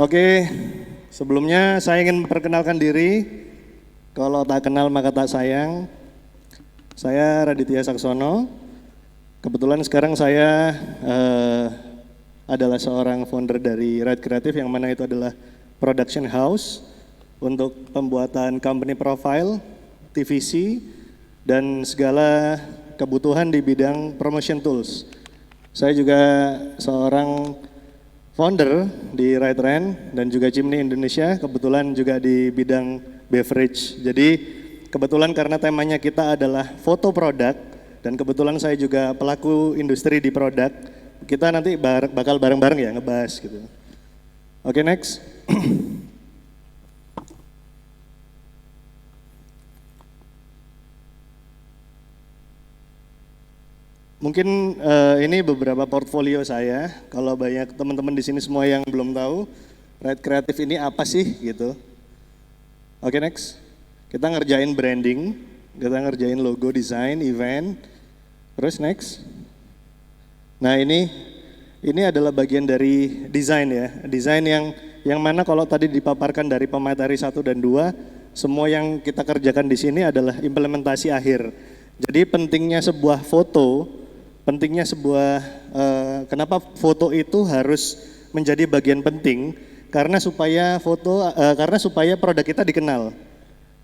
Oke, sebelumnya saya ingin memperkenalkan diri. Kalau tak kenal maka tak sayang. Saya Raditya Saksono. Kebetulan sekarang saya adalah seorang founder dari Right Creative, yang mana itu adalah production house untuk pembuatan company profile, TVC, dan segala kebutuhan di bidang promotion tools. Saya juga seorang founder di Right Rent dan juga Chimney Indonesia, kebetulan juga di bidang beverage. Jadi kebetulan karena temanya kita adalah foto produk, dan kebetulan saya juga pelaku industri di produk, kita nanti bakal bareng-bareng ya ngebahas gitu. Oke, next. Mungkin ini beberapa portfolio saya. Kalau banyak teman-teman di sini semua yang belum tahu, Right Creative ini apa sih gitu. Oke, next. Kita ngerjain branding, kita ngerjain logo, desain, event. Terus next. Nah ini adalah bagian dari desain ya. Desain yang mana kalau tadi dipaparkan dari pemateri 1 dan 2, semua yang kita kerjakan di sini adalah implementasi akhir. Jadi pentingnya sebuah foto, kenapa foto itu harus menjadi bagian penting, karena supaya produk kita dikenal.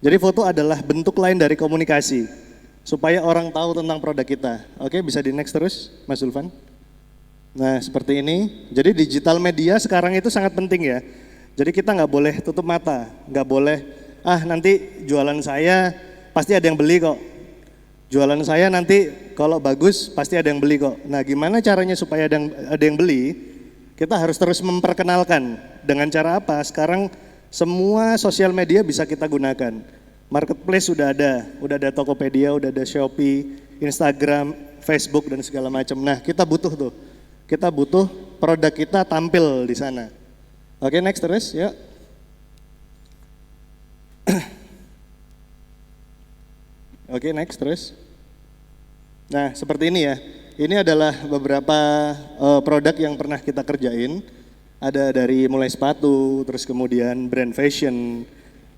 Jadi foto adalah bentuk lain dari komunikasi, supaya orang tahu tentang produk kita. Oke, bisa di next terus, Mas Zulfan. Nah, seperti ini. Jadi digital media sekarang itu sangat penting ya. Jadi kita nggak boleh tutup mata, nggak boleh, nanti jualan saya pasti ada yang beli kok. Jualan saya nanti kalau bagus pasti ada yang beli kok. Nah, gimana caranya supaya ada yang beli? Kita harus terus memperkenalkan. Dengan cara apa? Sekarang semua sosial media bisa kita gunakan. Marketplace sudah ada Tokopedia, udah ada Shopee, Instagram, Facebook dan segala macam. Nah, kita butuh produk kita tampil di sana. Oke, next terus, ya. Oke, next terus. Nah, seperti ini ya. Ini adalah beberapa produk yang pernah kita kerjain. Ada dari mulai sepatu, terus kemudian brand fashion,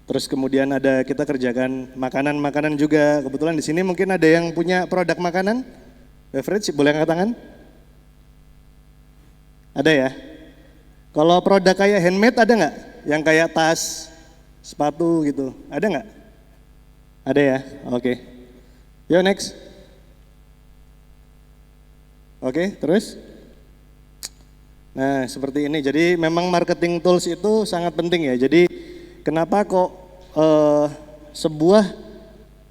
terus kemudian ada kita kerjakan makanan juga. Kebetulan di sini mungkin ada yang punya produk makanan, beverage, boleh angkat tangan? Ada ya? Kalau produk kayak handmade ada nggak? Yang kayak tas, sepatu gitu, ada nggak? Ada ya? Oke. Yo, next. Oke, terus? Nah, seperti ini. Jadi memang marketing tools itu sangat penting ya. Jadi kenapa kok sebuah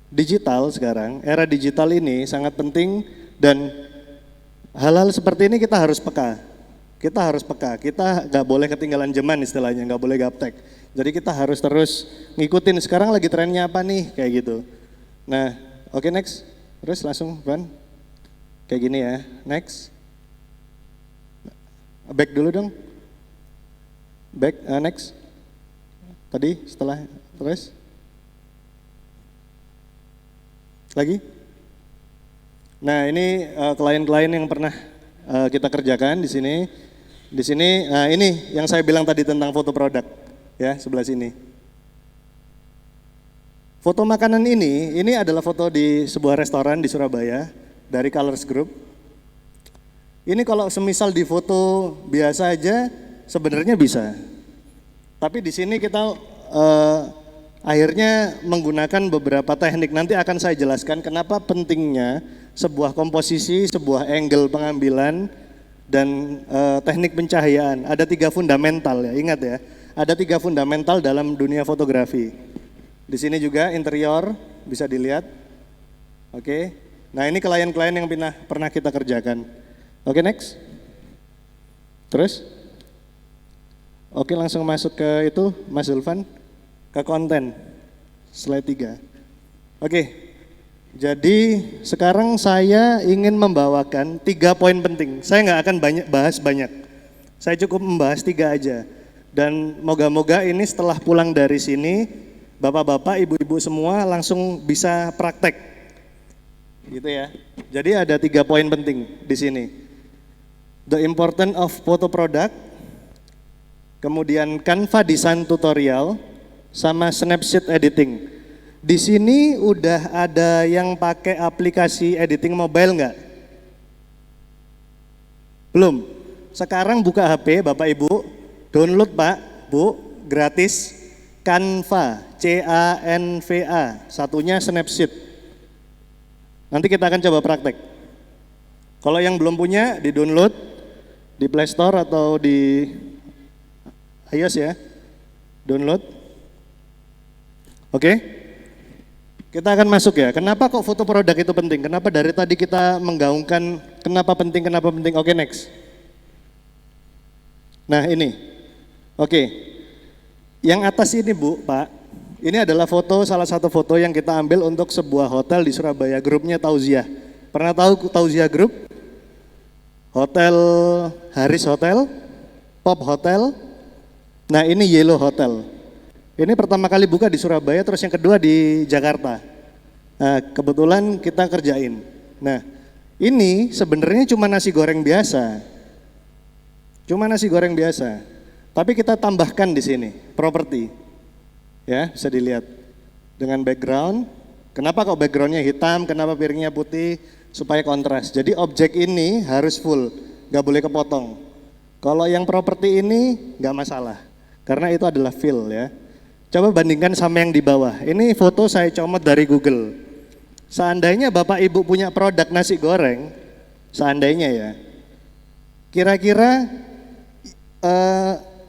digital sekarang, era digital ini sangat penting, dan hal-hal seperti ini kita harus peka. Kita nggak boleh ketinggalan zaman istilahnya, nggak boleh gaptek. Jadi kita harus terus ngikutin sekarang lagi trennya apa nih, kayak gitu. Nah, oke, next. Terus langsung, Van. Kayak gini ya, next. Back dulu dong. Back, next. Tadi, setelah, terus. Lagi. Nah, ini klien-klien yang pernah kita kerjakan di sini. Di sini, ini yang saya bilang tadi tentang foto produk, ya, sebelah sini. Foto makanan ini adalah foto di sebuah restoran di Surabaya dari Colors Group. Ini kalau semisal di foto biasa aja sebenarnya bisa. Tapi di sini kita akhirnya menggunakan beberapa teknik. Nanti akan saya jelaskan kenapa pentingnya sebuah komposisi, sebuah angle pengambilan, dan teknik pencahayaan. Ada 3 fundamental ya, ingat ya. Ada 3 fundamental dalam dunia fotografi. Di sini juga interior bisa dilihat. Oke. Nah, ini klien-klien yang pernah kita kerjakan. Oke, next. Terus? Oke, langsung masuk ke itu, Mas Zulfan, ke konten. Slide 3. Oke, jadi sekarang saya ingin membawakan 3 poin penting. Saya nggak akan bahas banyak. Saya cukup membahas 3 aja. Dan moga-moga ini setelah pulang dari sini, bapak-bapak, ibu-ibu semua langsung bisa praktek. Gitu ya. Jadi ada 3 poin penting di sini. The importance of photo product, kemudian Canva Design Tutorial, sama Snapseed Editing. Di sini udah ada yang pakai aplikasi editing mobile nggak? Belum. Sekarang buka HP Bapak Ibu, download Pak, Bu, gratis Canva, C-A-N-V-A, satunya Snapseed. Nanti kita akan coba praktek. Kalau yang belum punya, di-download di Play Store atau di iOS ya, download. Oke, kita akan masuk ya. Kenapa kok foto produk itu penting? Kenapa dari tadi kita menggaungkan kenapa penting, kenapa penting? Oke, next. Nah ini, oke. Yang atas ini Bu, Pak, ini adalah foto, salah satu foto yang kita ambil untuk sebuah hotel di Surabaya, grupnya Tauziah. Pernah tahu Tauziah Group? Hotel Haris Hotel, Pop Hotel, nah ini Yellow Hotel. Ini pertama kali buka di Surabaya, terus yang kedua di Jakarta. Nah, kebetulan kita kerjain. Nah, ini sebenarnya cuma nasi goreng biasa. Cuma nasi goreng biasa. Tapi kita tambahkan di sini, properti. Ya, bisa dilihat. Dengan background. Kenapa kok backgroundnya hitam, kenapa piringnya putih? Supaya kontras. Jadi objek ini harus full, nggak boleh kepotong. Kalau yang properti ini nggak masalah. Karena itu adalah fill ya. Coba bandingkan sama yang di bawah. Ini foto saya comot dari Google. Seandainya Bapak Ibu punya produk nasi goreng, seandainya ya, kira-kira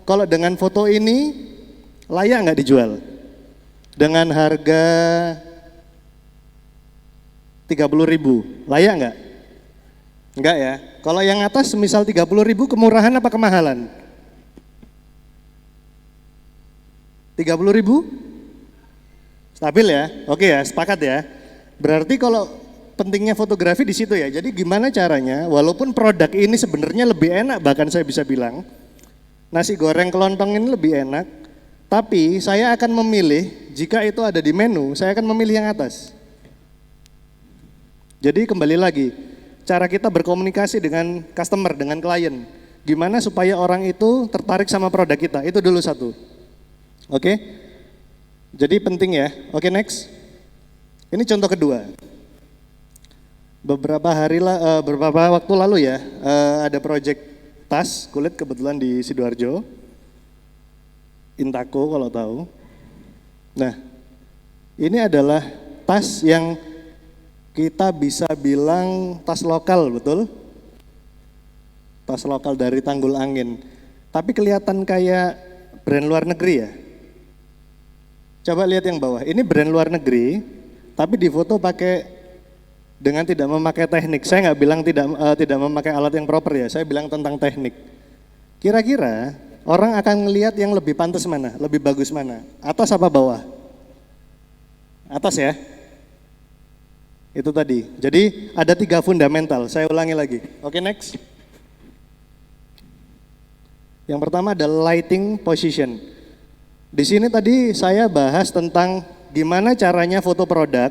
kalau dengan foto ini layak nggak dijual? Dengan harga 30.000, layak nggak? Enggak ya. Kalau yang atas misal 30.000 kemurahan apa kemahalan? 30.000? Stabil ya? Oke ya, sepakat ya. Berarti kalau pentingnya fotografi di situ ya. Jadi gimana caranya, walaupun produk ini sebenarnya lebih enak, bahkan saya bisa bilang, nasi goreng kelontong ini lebih enak, tapi saya akan memilih, jika itu ada di menu, saya akan memilih yang atas. Jadi kembali lagi, cara kita berkomunikasi dengan customer, dengan klien. Gimana supaya orang itu tertarik sama produk kita, itu dulu satu. Oke, jadi penting ya. Oke, next. Ini contoh kedua. Beberapa waktu lalu ya, ada project tas kulit kebetulan di Sidoarjo, Intaco kalau tahu. Nah, ini adalah tas yang kita bisa bilang tas lokal, betul? Tas lokal dari Tanggul Angin. Tapi kelihatan kayak brand luar negeri ya. Coba lihat yang bawah, ini brand luar negeri, tapi di foto pakai dengan tidak memakai teknik. Saya nggak bilang tidak memakai alat yang proper ya, saya bilang tentang teknik. Kira-kira orang akan melihat yang lebih pantas mana, lebih bagus mana, atas apa bawah? Atas ya. Itu tadi. Jadi ada 3 fundamental, saya ulangi lagi. Oke, next. Yang pertama adalah lighting position. Di sini tadi saya bahas tentang gimana caranya foto produk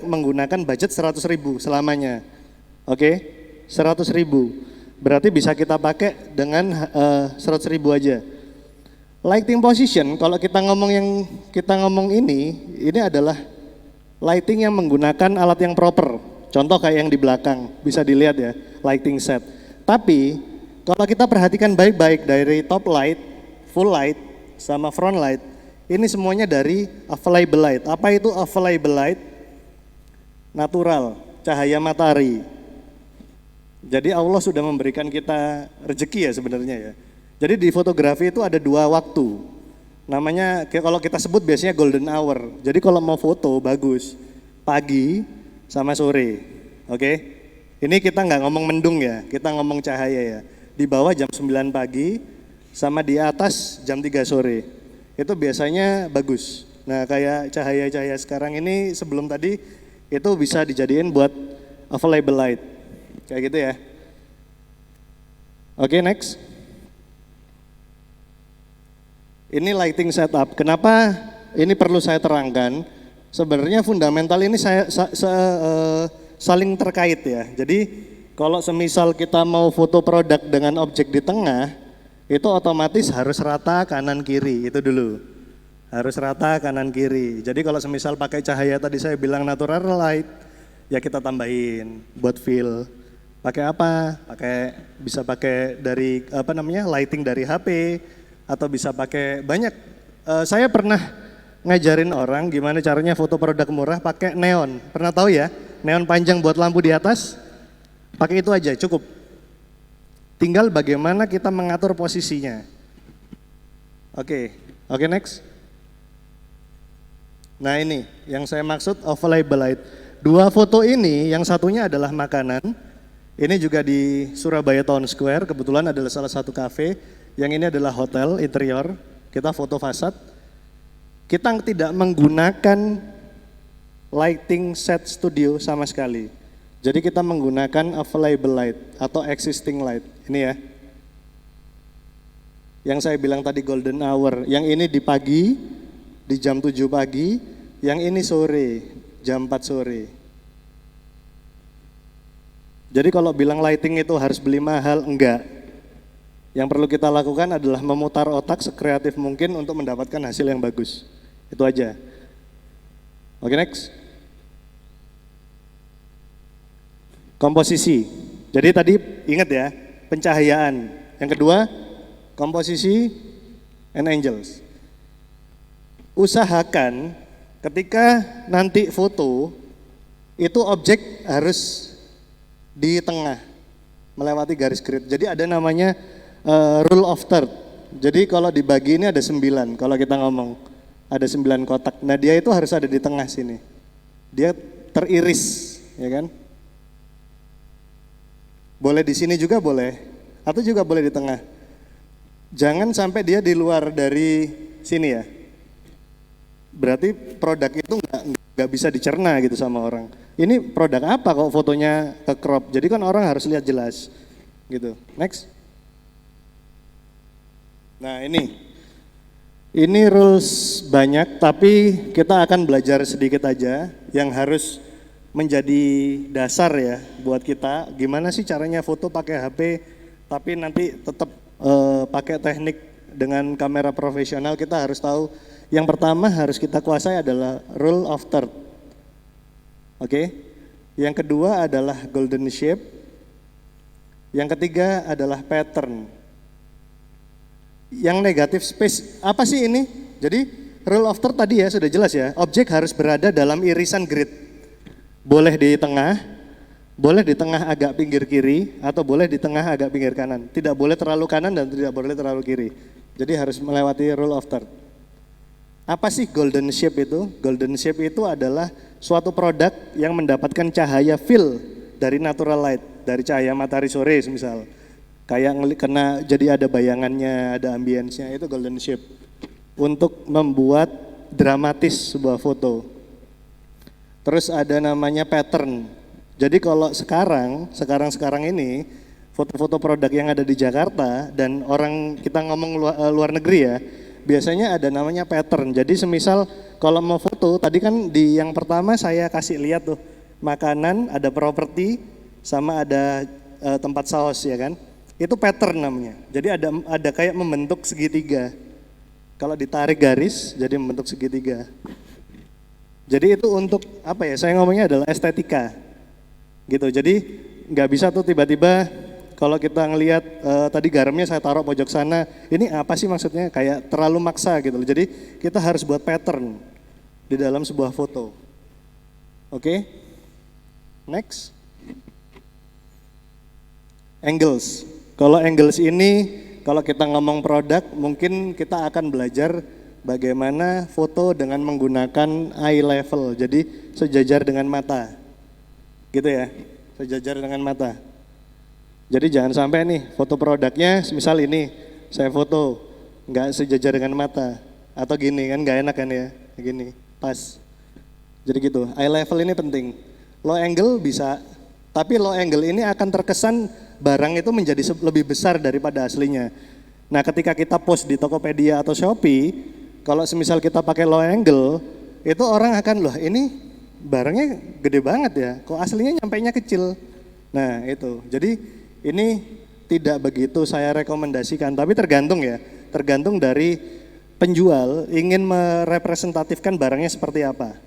menggunakan budget 100.000 selamanya. Oke, 100.000. Berarti bisa kita pakai dengan 100.000 aja. Lighting position, kalau kita ngomong ini adalah lighting yang menggunakan alat yang proper. Contoh kayak yang di belakang, bisa dilihat ya, lighting set. Tapi kalau kita perhatikan baik-baik dari top light, full light, sama front light, ini semuanya dari available light. Apa itu available light? Natural, cahaya matahari. Jadi Allah sudah memberikan kita rezeki ya sebenarnya ya. Jadi di fotografi itu ada 2 waktu. Namanya kalau kita sebut biasanya golden hour. Jadi kalau mau foto bagus, pagi sama sore. Oke? Ini kita nggak ngomong mendung ya, kita ngomong cahaya ya. Di bawah jam 9 pagi sama di atas jam 3 sore. Itu biasanya bagus. Nah kayak cahaya-cahaya sekarang ini sebelum tadi itu bisa dijadiin buat available light. Kayak gitu ya. Oke, next. Ini lighting setup. Kenapa ini perlu saya terangkan? Sebenarnya fundamental ini saling terkait ya. Jadi kalau semisal kita mau foto produk dengan objek di tengah, itu otomatis harus rata kanan kiri, itu dulu. Harus rata kanan kiri. Jadi kalau semisal pakai cahaya tadi saya bilang natural light, ya kita tambahin buat fill. Pakai apa? Bisa pakai dari lighting dari HP atau bisa pakai banyak. Saya pernah ngajarin orang gimana caranya foto produk murah pakai neon. Pernah tahu ya? Neon panjang buat lampu di atas. Pakai itu aja cukup. Tinggal bagaimana kita mengatur posisinya. Oke, next. Nah ini yang saya maksud available light. Dua foto ini, yang satunya adalah makanan. Ini juga di Surabaya Town Square, kebetulan adalah salah satu kafe. Yang ini adalah hotel interior, kita foto fasad. Kita tidak menggunakan lighting set studio sama sekali. Jadi kita menggunakan available light atau existing light. Ini ya. Yang saya bilang tadi golden hour, yang ini di pagi, di jam 7 pagi, yang ini sore, jam 4 sore. Jadi kalau bilang lighting itu harus beli mahal, enggak. Yang perlu kita lakukan adalah memutar otak sekreatif mungkin untuk mendapatkan hasil yang bagus. Itu aja. Oke, next. Komposisi. Jadi tadi ingat ya, pencahayaan. Yang kedua, komposisi and angles. Usahakan ketika nanti foto, itu objek harus di tengah, melewati garis grid. Jadi ada namanya rule of third. Jadi kalau dibagi ini ada 9, kalau kita ngomong ada 9 kotak. Nah dia itu harus ada di tengah sini. Dia teriris, ya kan? Boleh di sini juga boleh, atau juga boleh di tengah. Jangan sampai dia di luar dari sini ya. Berarti produk itu nggak bisa dicerna gitu sama orang. Ini produk apa kok fotonya ke crop? Jadi kan orang harus lihat jelas, gitu. Next. Nah ini rules banyak, tapi kita akan belajar sedikit aja yang harus menjadi dasar ya buat kita. Gimana sih caranya foto pakai HP, tapi nanti tetap pakai teknik dengan kamera profesional. Kita harus tahu. Yang pertama harus kita kuasai adalah rule of third. Oke. Yang kedua adalah golden shape. Yang ketiga adalah pattern. Yang negatif space, apa sih ini? Jadi rule of third tadi ya sudah jelas ya. Objek harus berada dalam irisan grid. Boleh di tengah agak pinggir kiri atau boleh di tengah agak pinggir kanan. Tidak boleh terlalu kanan dan tidak boleh terlalu kiri. Jadi harus melewati rule of third. Apa sih golden shape itu? Golden shape itu adalah suatu produk yang mendapatkan cahaya fill dari natural light, dari cahaya matahari sore misal. Kayak kena jadi ada bayangannya, ada ambience-nya, itu golden shape. Untuk membuat dramatis sebuah foto. Terus ada namanya pattern. Jadi kalau sekarang ini foto-foto produk yang ada di Jakarta dan orang kita ngomong luar negeri ya, biasanya ada namanya pattern. Jadi semisal kalau mau foto, tadi kan di yang pertama saya kasih lihat tuh, makanan, ada properti, sama ada tempat saus ya kan. Itu pattern namanya. Jadi ada kayak membentuk segitiga. Kalau ditarik garis jadi membentuk segitiga. Jadi itu untuk apa ya? Saya ngomongnya adalah estetika. Gitu. Jadi nggak bisa tuh tiba-tiba kalau kita ngelihat tadi garamnya saya taruh pojok sana, ini apa sih maksudnya? Kayak terlalu maksa gitu. Jadi kita harus buat pattern di dalam sebuah foto. Oke? Next. Angles. Kalau angles ini, kalau kita ngomong produk, mungkin kita akan belajar bagaimana foto dengan menggunakan eye level. Jadi sejajar dengan mata. Gitu ya, sejajar dengan mata. Jadi jangan sampai nih foto produknya, misal ini saya foto nggak sejajar dengan mata atau gini kan nggak enak kan ya, gini pas. Jadi gitu, eye level ini penting. Low angle bisa, tapi low angle ini akan terkesan barang itu menjadi lebih besar daripada aslinya. Nah ketika kita post di Tokopedia atau Shopee, kalau semisal kita pakai low angle, itu orang akan loh ini barangnya gede banget ya, kok aslinya nyampainya kecil. Nah itu, jadi ini tidak begitu saya rekomendasikan, tapi tergantung ya, tergantung dari penjual ingin merepresentatifkan barangnya seperti apa.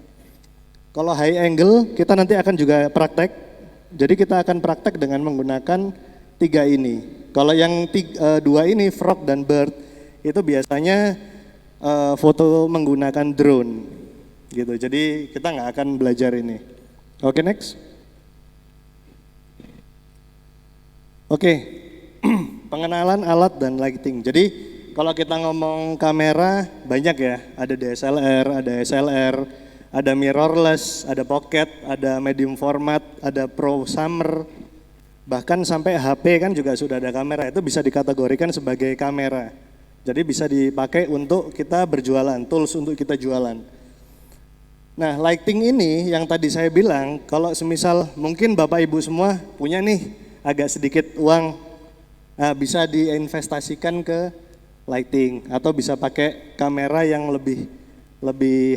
Kalau high angle kita nanti akan juga praktek, jadi kita akan praktek dengan menggunakan 3 ini. Kalau yang 2 ini, frog dan bird, itu biasanya foto menggunakan drone gitu. Jadi kita nggak akan belajar ini. Oke, next. Oke, pengenalan alat dan lighting. Jadi kalau kita ngomong kamera banyak ya, ada DSLR, ada SLR, ada mirrorless, ada pocket, ada medium format, ada pro summer, bahkan sampai HP kan juga sudah ada kamera, itu bisa dikategorikan sebagai kamera. Jadi bisa dipakai untuk kita berjualan, tools untuk kita jualan. Nah, lighting ini yang tadi saya bilang, kalau semisal mungkin Bapak Ibu semua punya nih agak sedikit uang, nah bisa diinvestasikan ke lighting atau bisa pakai kamera yang lebih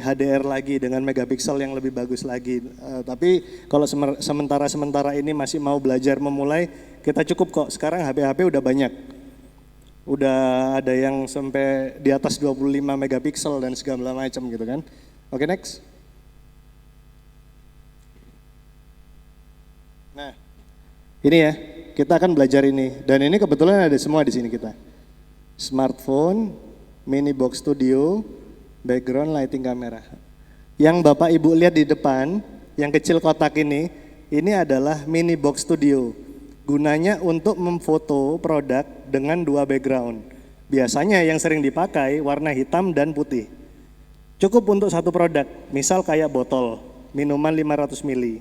HDR lagi dengan megapiksel yang lebih bagus lagi. Tapi kalau sementara ini masih mau belajar memulai, kita cukup kok. Sekarang HP udah banyak. Udah ada yang sampai di atas 25 megapiksel dan segala macam gitu kan. Oke, next. Nah, ini ya, kita akan belajar ini. Dan ini kebetulan ada semua di sini kita. Smartphone, mini box studio, background lighting kamera. Yang Bapak Ibu lihat di depan, yang kecil kotak ini adalah mini box studio. Gunanya untuk memfoto produk dengan 2 background. Biasanya yang sering dipakai warna hitam dan putih. Cukup untuk satu produk, misal kayak botol, minuman 500 ml,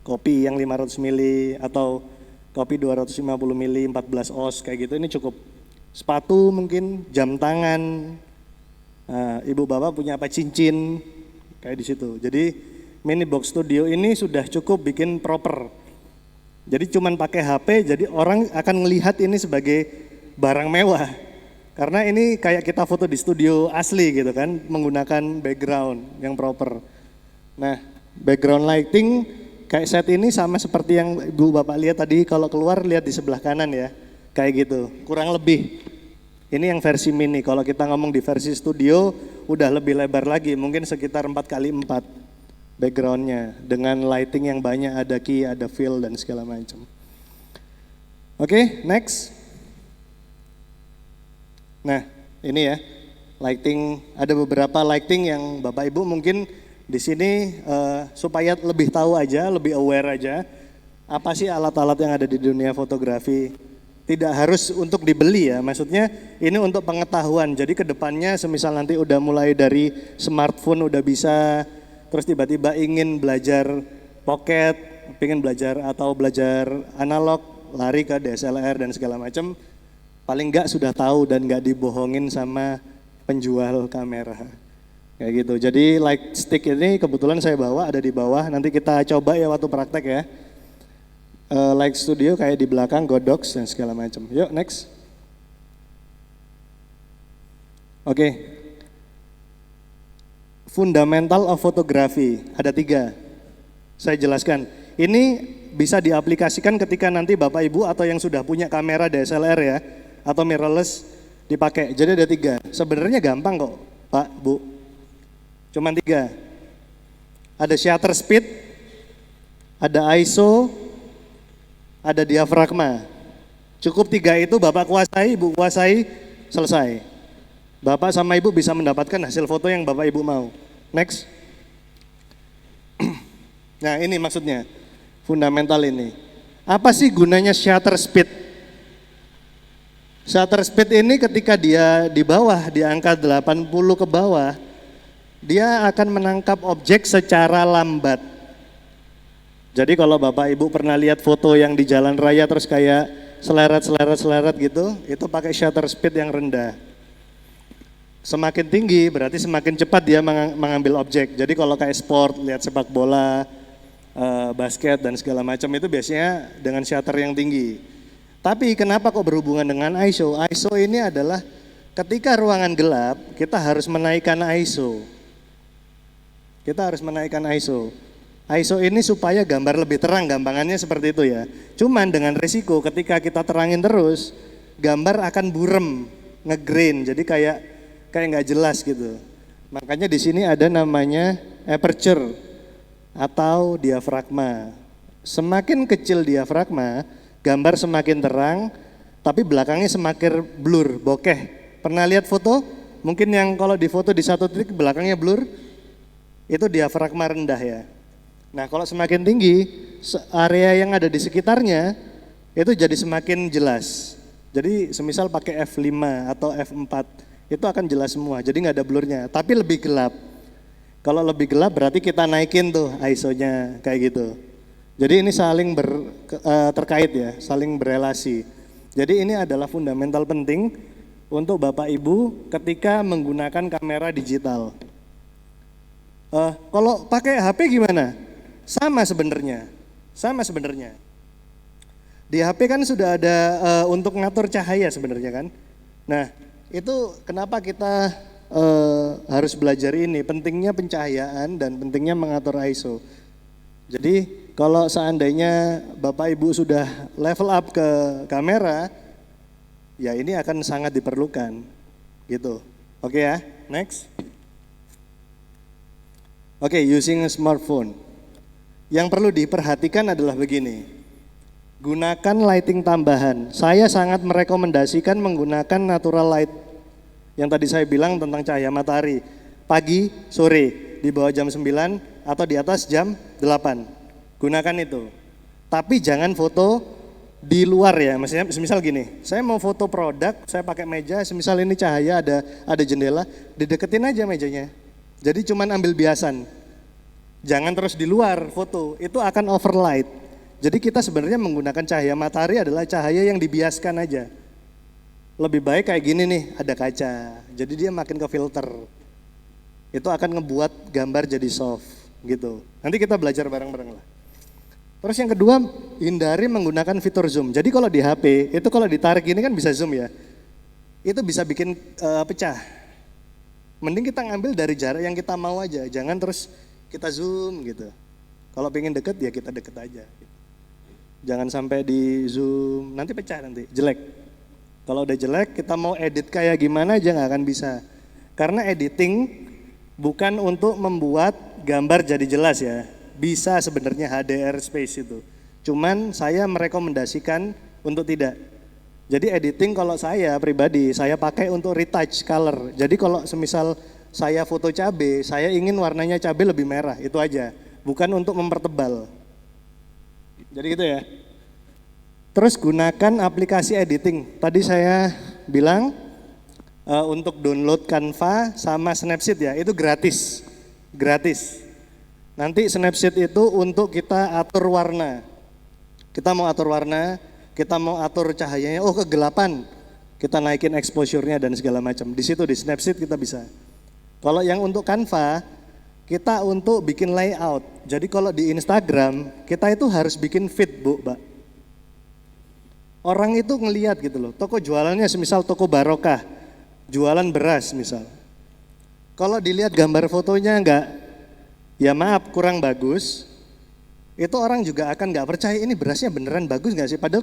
kopi yang 500 ml, atau kopi 250 ml, 14 oz, kayak gitu, ini cukup. Sepatu mungkin, jam tangan, ibu bapak punya apa, cincin, kayak di situ. Jadi mini box studio ini sudah cukup bikin proper. Jadi cuman pakai HP, jadi orang akan melihat ini sebagai barang mewah. Karena ini kayak kita foto di studio asli gitu kan, menggunakan background yang proper. Nah, background lighting kayak set ini sama seperti yang ibu bapak lihat tadi, kalau keluar lihat di sebelah kanan ya, kayak gitu, kurang lebih. Ini yang versi mini, kalau kita ngomong di versi studio udah lebih lebar lagi, mungkin sekitar 4x4 backgroundnya dengan lighting yang banyak, ada key, ada fill dan segala macam. Oke, next. Nah, ini ya, lighting, ada beberapa lighting yang Bapak Ibu mungkin di sini supaya lebih tahu aja, lebih aware aja, apa sih alat-alat yang ada di dunia fotografi. Tidak harus untuk dibeli ya, maksudnya ini untuk pengetahuan. Jadi kedepannya semisal nanti udah mulai dari smartphone udah bisa, terus tiba-tiba ingin belajar pocket, ingin belajar atau belajar analog, lari ke DSLR dan segala macam, paling enggak sudah tahu dan enggak dibohongin sama penjual kamera. Kayak gitu. Jadi light stick ini kebetulan saya bawa, ada di bawah, nanti kita coba ya waktu praktek ya. Light studio kayak di belakang, Godox dan segala macam. Yuk next. Oke. Fundamental of photography, ada 3. Saya jelaskan. Ini bisa diaplikasikan ketika nanti Bapak Ibu atau yang sudah punya kamera DSLR ya, atau mirrorless dipakai. Jadi ada 3. Sebenarnya gampang kok, Pak, Bu. Cuman 3. Ada shutter speed, ada ISO, ada diafragma. Cukup 3 itu Bapak kuasai, Ibu kuasai, selesai. Bapak sama Ibu bisa mendapatkan hasil foto yang Bapak Ibu mau. Next. Nah ini maksudnya, fundamental ini. Apa sih gunanya shutter speed? Shutter speed ini ketika dia di bawah, di angka 80 ke bawah, dia akan menangkap objek secara lambat. Jadi kalau Bapak Ibu pernah lihat foto yang di jalan raya terus kayak seleret gitu, itu pakai shutter speed yang rendah. Semakin tinggi berarti semakin cepat dia mengambil objek. Jadi kalau kayak sport, lihat sepak bola, basket dan segala macam itu biasanya dengan shutter yang tinggi. Tapi kenapa kok berhubungan dengan ISO? ISO ini adalah ketika ruangan gelap, kita harus menaikkan ISO. Kita harus menaikkan ISO. ISO ini supaya gambar lebih terang, gampangannya seperti itu ya. Cuman dengan resiko ketika kita terangin terus, gambar akan burem, ngegrain, jadi kayak nggak jelas gitu. Makanya di sini ada namanya aperture atau diafragma. Semakin kecil diafragma, gambar semakin terang, tapi belakangnya semakin blur, bokeh. Pernah lihat foto? Mungkin yang kalau di foto di satu titik belakangnya blur, itu diafragma rendah ya. Nah kalau semakin tinggi, area yang ada di sekitarnya itu jadi semakin jelas. Jadi semisal pakai F5 atau F4, itu akan jelas semua, jadi nggak ada blurnya, tapi lebih gelap. Kalau lebih gelap berarti kita naikin tuh ISO-nya kayak gitu. Jadi ini saling terkait ya, saling berelasi. Jadi ini adalah fundamental penting untuk Bapak Ibu ketika menggunakan kamera digital. Kalau pakai HP gimana? Sama sebenarnya. Di HP kan sudah ada untuk ngatur cahaya sebenarnya kan. Nah itu kenapa kita harus belajar ini, pentingnya pencahayaan dan pentingnya mengatur ISO. Jadi kalau seandainya Bapak Ibu sudah level up ke kamera, ya ini akan sangat diperlukan gitu. Oke ya, next. Oke, using a smartphone. Yang perlu diperhatikan adalah begini, gunakan lighting tambahan. Saya sangat merekomendasikan menggunakan natural light. Yang tadi saya bilang tentang cahaya matahari. Pagi, sore, di bawah jam 9 atau di atas jam 8. Gunakan itu. Tapi jangan foto di luar ya. Maksudnya semisal gini, saya mau foto produk, saya pakai meja, semisal ini cahaya ada jendela, dideketin aja mejanya. Jadi cuman ambil biasan. Jangan terus di luar foto, itu akan overlight. Jadi kita sebenarnya menggunakan cahaya matahari adalah cahaya yang dibiaskan aja. Lebih baik kayak gini nih, ada kaca. Jadi dia makin ke filter. Itu akan ngebuat gambar jadi soft gitu. Nanti kita belajar bareng-bareng lah. Terus yang kedua, hindari menggunakan fitur zoom. Jadi kalau di HP, itu kalau ditarik gini kan bisa zoom ya. Itu bisa bikin pecah. Mending kita ngambil dari jarak yang kita mau aja. Jangan terus kita zoom gitu. Kalau pengen deket ya kita deket aja. Jangan sampai di zoom, nanti pecah nanti, jelek. Kalau udah jelek, kita mau edit kayak gimana aja nggak akan bisa. Karena editing bukan untuk membuat gambar jadi jelas ya. Bisa sebenarnya HDR space itu. Cuman saya merekomendasikan untuk tidak. Jadi editing kalau saya pribadi, saya pakai untuk retouch color. Jadi kalau semisal saya foto cabai, saya ingin warnanya cabai lebih merah, itu aja. Bukan untuk mempertebal. Jadi gitu ya. Terus gunakan aplikasi editing. Tadi saya bilang untuk download Canva sama Snapseed ya, itu gratis. Gratis. Nanti Snapseed itu untuk kita atur warna. Kita mau atur warna, kita mau atur cahayanya, oh kegelapan. Kita naikin exposure-nya dan segala macam. Di situ di Snapseed kita bisa. Kalau yang untuk Canva, kita untuk bikin layout. Jadi kalau di Instagram, kita itu harus bikin feed, Bu, Mbak. Orang itu ngelihat gitu loh, toko jualannya semisal toko barokah, jualan beras misal. Kalau dilihat gambar fotonya enggak, ya maaf kurang bagus, itu orang juga akan enggak percaya ini berasnya beneran bagus enggak sih? Padahal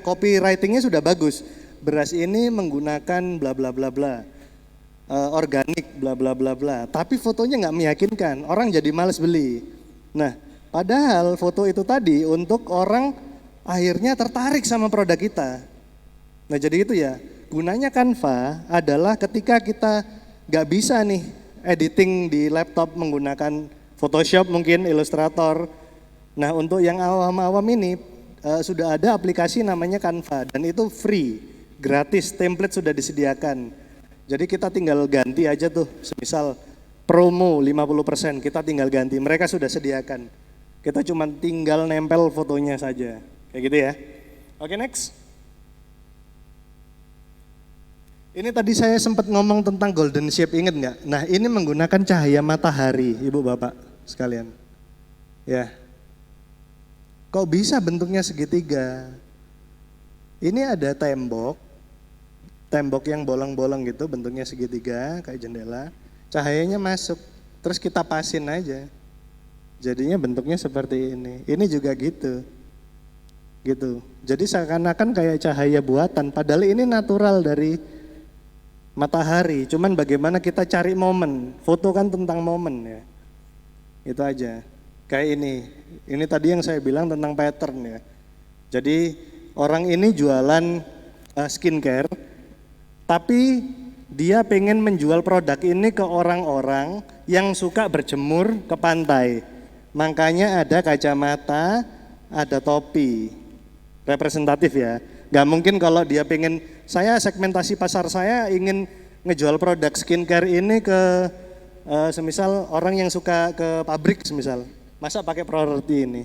copywritingnya sudah bagus. Beras ini menggunakan bla bla bla bla. Organik bla bla bla bla, tapi fotonya nggak meyakinkan, orang jadi males beli. Nah, padahal foto itu tadi untuk orang akhirnya tertarik sama produk kita. Nah jadi itu ya, gunanya Canva adalah ketika kita nggak bisa nih editing di laptop menggunakan Photoshop mungkin, Illustrator. Nah untuk yang awam-awam ini sudah ada aplikasi namanya Canva dan itu free, gratis, template sudah disediakan. Jadi kita tinggal ganti aja tuh, semisal promo 50%, kita tinggal ganti, mereka sudah sediakan. Kita cuma tinggal nempel fotonya saja, kayak gitu ya. Oke, next. Ini tadi saya sempat ngomong tentang golden shape, inget nggak? Nah ini menggunakan cahaya matahari, Ibu Bapak sekalian. Ya, kok bisa bentuknya segitiga? Ini ada tembok yang bolong-bolong gitu, bentuknya segitiga kayak jendela, cahayanya masuk, terus kita pasin aja. Jadinya bentuknya seperti ini. Ini juga gitu. Gitu. Jadi seakan-akan kayak cahaya buatan, padahal ini natural dari matahari. Cuman bagaimana kita cari momen. Foto kan tentang momen ya. Itu aja. Kayak ini. Ini tadi yang saya bilang tentang pattern ya. Jadi orang ini jualan skincare, tapi dia pengen menjual produk ini ke orang-orang yang suka berjemur ke pantai. Makanya ada kacamata, ada topi. Representatif ya. Gak mungkin kalau dia pengen, saya segmentasi pasar saya ingin ngejual produk skincare ini ke semisal orang yang suka ke pabrik semisal. Masa pakai properti ini?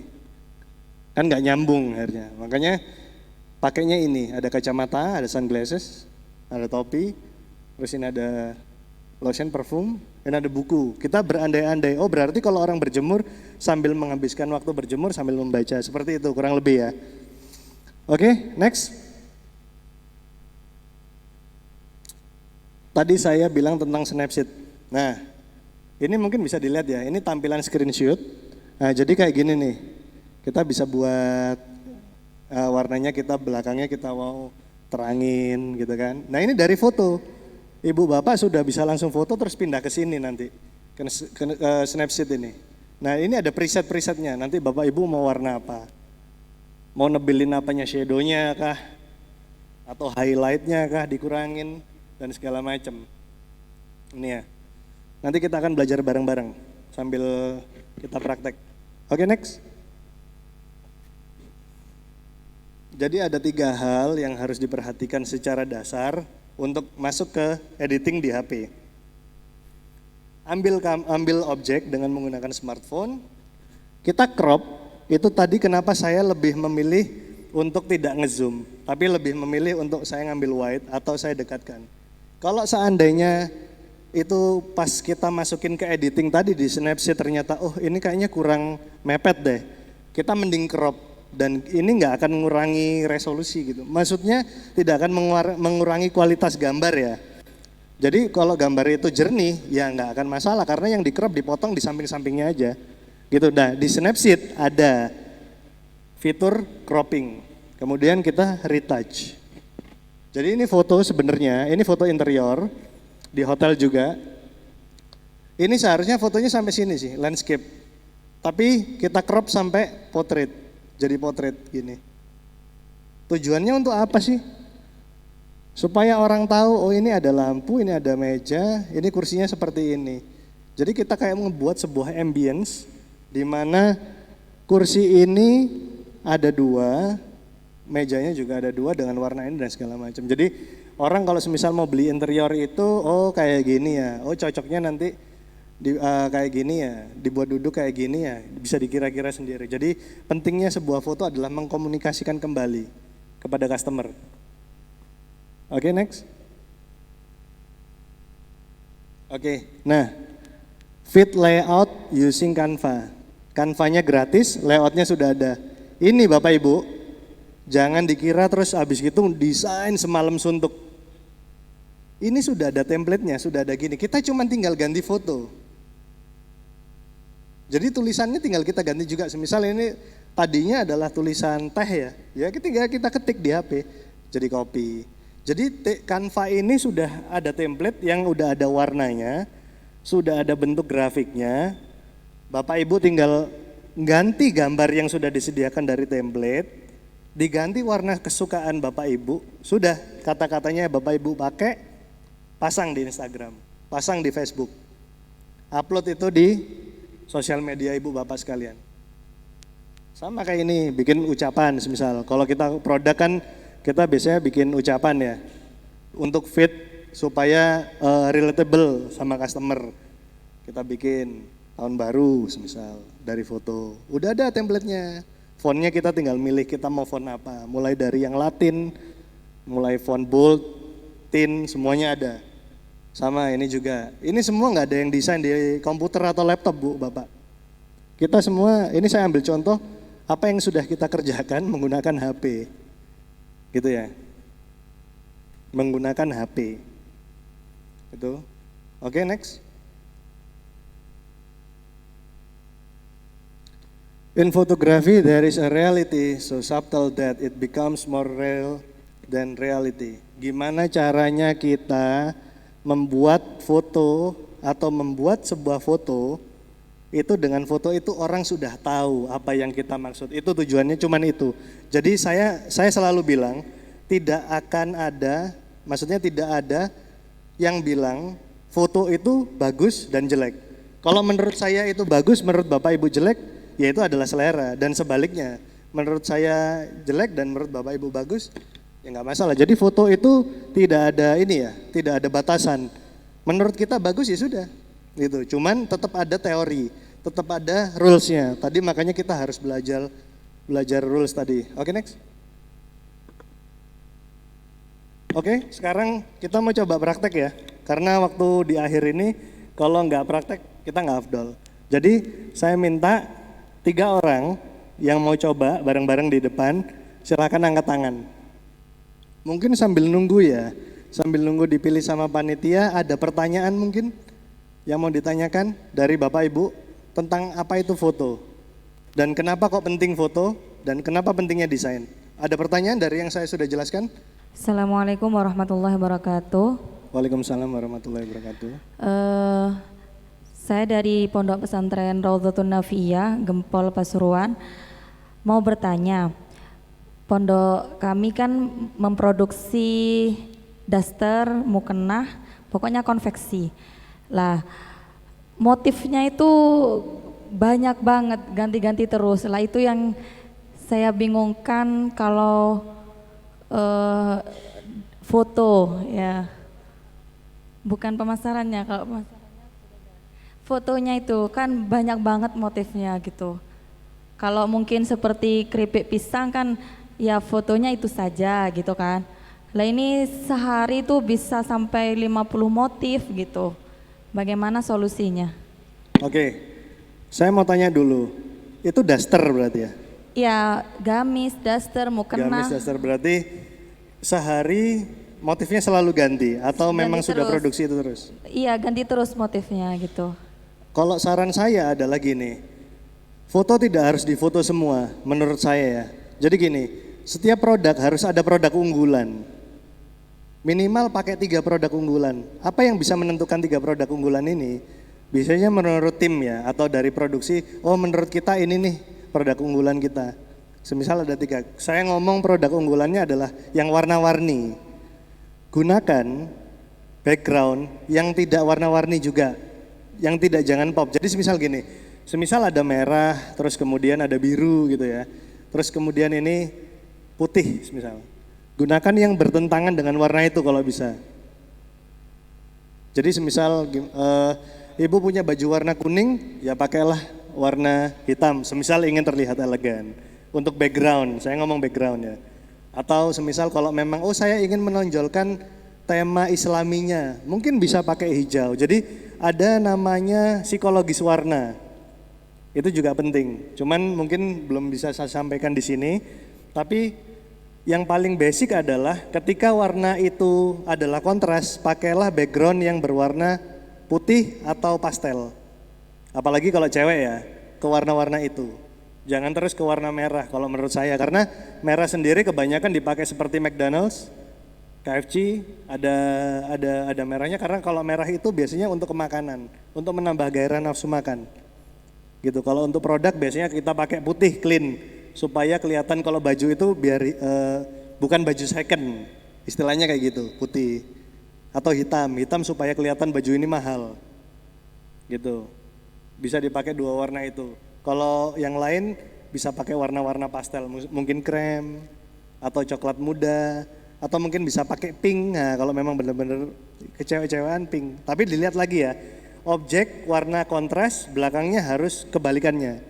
Kan gak nyambung akhirnya. Makanya pakainya ini, ada kacamata, ada sunglasses, ada topi, terus ini ada lotion parfum, dan ada buku. Kita berandai-andai, oh berarti kalau orang berjemur sambil menghabiskan waktu berjemur sambil membaca, seperti itu kurang lebih ya. Oke, next. Tadi saya bilang tentang Snapseed. Nah, ini mungkin bisa dilihat ya, ini tampilan screenshot. Nah, jadi kayak gini nih, kita bisa buat warnanya kita belakangnya kita mau terangin gitu kan. Nah ini dari foto, ibu bapak sudah bisa langsung foto terus pindah ke sini nanti, ke Snapseed ini. Nah ini ada preset-presetnya, nanti bapak ibu mau warna apa. Mau nebelin apanya, shadownya kah, atau highlightnya kah dikurangin, dan segala macam. Ini ya, nanti kita akan belajar bareng-bareng sambil kita praktek. Oke, next. Jadi ada 3 hal yang harus diperhatikan secara dasar untuk masuk ke editing di HP. Ambil objek dengan menggunakan smartphone, kita crop. Itu tadi kenapa saya lebih memilih untuk tidak ngezoom, tapi lebih memilih untuk saya ngambil wide atau saya dekatkan. Kalau seandainya itu pas kita masukin ke editing tadi di Snapseed ternyata, oh ini kayaknya kurang mepet deh, kita mending crop. Dan ini nggak akan mengurangi resolusi gitu. Maksudnya tidak akan mengurangi kualitas gambar ya. Jadi kalau gambar itu jernih ya nggak akan masalah karena yang di crop dipotong di samping-sampingnya aja. Gitu. Nah di Snapseed ada fitur cropping. Kemudian kita retouch. Jadi ini foto sebenarnya, ini foto interior di hotel juga. Ini seharusnya fotonya sampai sini sih, landscape. Tapi kita crop sampai portrait. Jadi potret gini. Tujuannya untuk apa sih? Supaya orang tahu, oh ini ada lampu, ini ada meja, ini kursinya seperti ini. Jadi kita kayak membuat sebuah ambience di mana kursi ini ada 2, mejanya juga ada 2 dengan warna ini dan segala macam. Jadi orang kalau semisal mau beli interior itu, oh kayak gini ya, oh cocoknya nanti kayak gini ya, dibuat duduk kayak gini ya, bisa dikira-kira sendiri. Jadi pentingnya sebuah foto adalah mengkomunikasikan kembali kepada customer. Oke, next. Oke, nah fit layout using Canva. Canva-nya gratis, layoutnya sudah ada. Ini Bapak Ibu, jangan dikira terus habis gitu desain semalam suntuk. Ini sudah ada template-nya, sudah ada gini. Kita cuma tinggal ganti foto. Jadi tulisannya tinggal kita ganti juga. Semisal ini tadinya adalah tulisan teh ya. Ya kita ketik di HP jadi copy. Jadi Canva ini sudah ada template yang udah ada warnanya, sudah ada bentuk grafiknya. Bapak Ibu tinggal ganti gambar yang sudah disediakan dari template, diganti warna kesukaan Bapak Ibu. Sudah kata-katanya Bapak Ibu pakai, pasang di Instagram, pasang di Facebook. Upload itu di sosial media ibu bapak sekalian. Sama kayak ini, bikin ucapan semisal. Kalau kita produk kan kita biasanya bikin ucapan ya. Untuk fit supaya relatable sama customer. Kita bikin tahun baru semisal dari foto. Udah ada template-nya. Fontnya kita tinggal milih kita mau font apa. Mulai dari yang Latin, mulai font bold, thin, semuanya ada. Sama ini juga, ini semua nggak ada yang desain di komputer atau laptop Bu, Bapak. Kita semua, ini saya ambil contoh apa yang sudah kita kerjakan menggunakan HP. Gitu ya. Menggunakan HP. Itu. Oke, next. In photography, there is a reality so subtle that it becomes more real than reality. Gimana caranya kita membuat foto atau membuat sebuah foto, itu dengan foto itu orang sudah tahu apa yang kita maksud. Itu tujuannya cuman itu. Jadi saya selalu bilang, tidak akan ada, maksudnya tidak ada yang bilang foto itu bagus dan jelek. Kalau menurut saya itu bagus, menurut Bapak Ibu jelek, ya itu adalah selera. Dan sebaliknya, menurut saya jelek dan menurut Bapak Ibu bagus, ya nggak masalah. Jadi foto itu tidak ada ini ya, tidak ada batasan. Menurut kita bagus ya sudah, gitu. Cuman tetap ada teori, tetap ada rules-nya. Tadi makanya kita harus belajar rules tadi. Oke, next. Oke, sekarang kita mau coba praktek ya. Karena waktu di akhir ini kalau nggak praktek kita nggak afdol. Jadi saya minta 3 orang yang mau coba bareng-bareng di depan, silakan angkat tangan. Mungkin sambil nunggu ya, sambil nunggu dipilih sama panitia, ada pertanyaan mungkin yang mau ditanyakan dari Bapak Ibu tentang apa itu foto dan kenapa kok penting foto dan kenapa pentingnya desain. Ada pertanyaan dari yang saya sudah jelaskan? Assalamualaikum warahmatullahi wabarakatuh. Waalaikumsalam warahmatullahi wabarakatuh. Saya dari Pondok Pesantren Raudhatun Nafiyah, Gempol, Pasuruan. Mau bertanya, pondok kami kan memproduksi daster, mukena, pokoknya konveksi. Lah, motifnya itu banyak banget, ganti-ganti terus. Lah itu yang saya bingungkan kalau foto ya. Bukan pemasarannya, kalau pemasarannya fotonya itu kan banyak banget motifnya gitu. Kalau mungkin seperti keripik pisang kan ya fotonya itu saja gitu kan. Lah ini sehari itu bisa sampai 50 motif gitu. Bagaimana solusinya? Oke, saya mau tanya dulu, itu daster berarti ya? Ya, gamis, daster, mukena. Gamis, daster berarti sehari motifnya selalu ganti atau Ganti memang sudah terus. produksi itu terus? Iya, ganti terus motifnya gitu. Kalau saran saya adalah gini, foto tidak harus difoto semua menurut saya ya. Jadi gini, setiap produk harus ada produk unggulan. Minimal pakai 3 produk unggulan. Apa yang bisa menentukan 3 produk unggulan ini? Biasanya menurut tim ya atau dari produksi, oh menurut kita ini nih produk unggulan kita. Semisal ada 3, saya ngomong produk unggulannya adalah yang warna-warni. Gunakan background yang tidak warna-warni juga, yang tidak jangan pop. Jadi semisal gini, semisal ada merah, terus kemudian ada biru gitu ya, terus kemudian ini putih semisal. Gunakan yang bertentangan dengan warna itu kalau bisa. Jadi semisal ibu punya baju warna kuning, ya pakailah warna hitam. Semisal ingin terlihat elegan. Untuk background, saya ngomong background ya. Atau semisal kalau memang saya ingin menonjolkan tema islaminya, mungkin bisa pakai hijau. Jadi ada namanya psikologis warna. Itu juga penting. Cuman mungkin belum bisa saya sampaikan di sini. Tapi yang paling basic adalah ketika warna itu adalah kontras, pakailah background yang berwarna putih atau pastel. Apalagi kalau cewek ya, ke warna-warna itu. Jangan terus ke warna merah kalau menurut saya, karena merah sendiri kebanyakan dipakai seperti McDonald's, KFC, ada merahnya karena kalau merah itu biasanya untuk kemakanan, untuk menambah gairah nafsu makan. Gitu. Kalau untuk produk biasanya kita pakai putih clean supaya kelihatan kalau baju itu biar bukan baju second. Istilahnya kayak gitu, putih atau hitam supaya kelihatan baju ini mahal. Gitu. Bisa dipakai 2 warna itu. Kalau yang lain bisa pakai warna-warna pastel, mungkin krem atau coklat muda, atau mungkin bisa pakai pink. Nah, kalau memang benar-benar kecewa-cewaan pink. Tapi dilihat lagi ya, objek warna kontras belakangnya harus kebalikannya.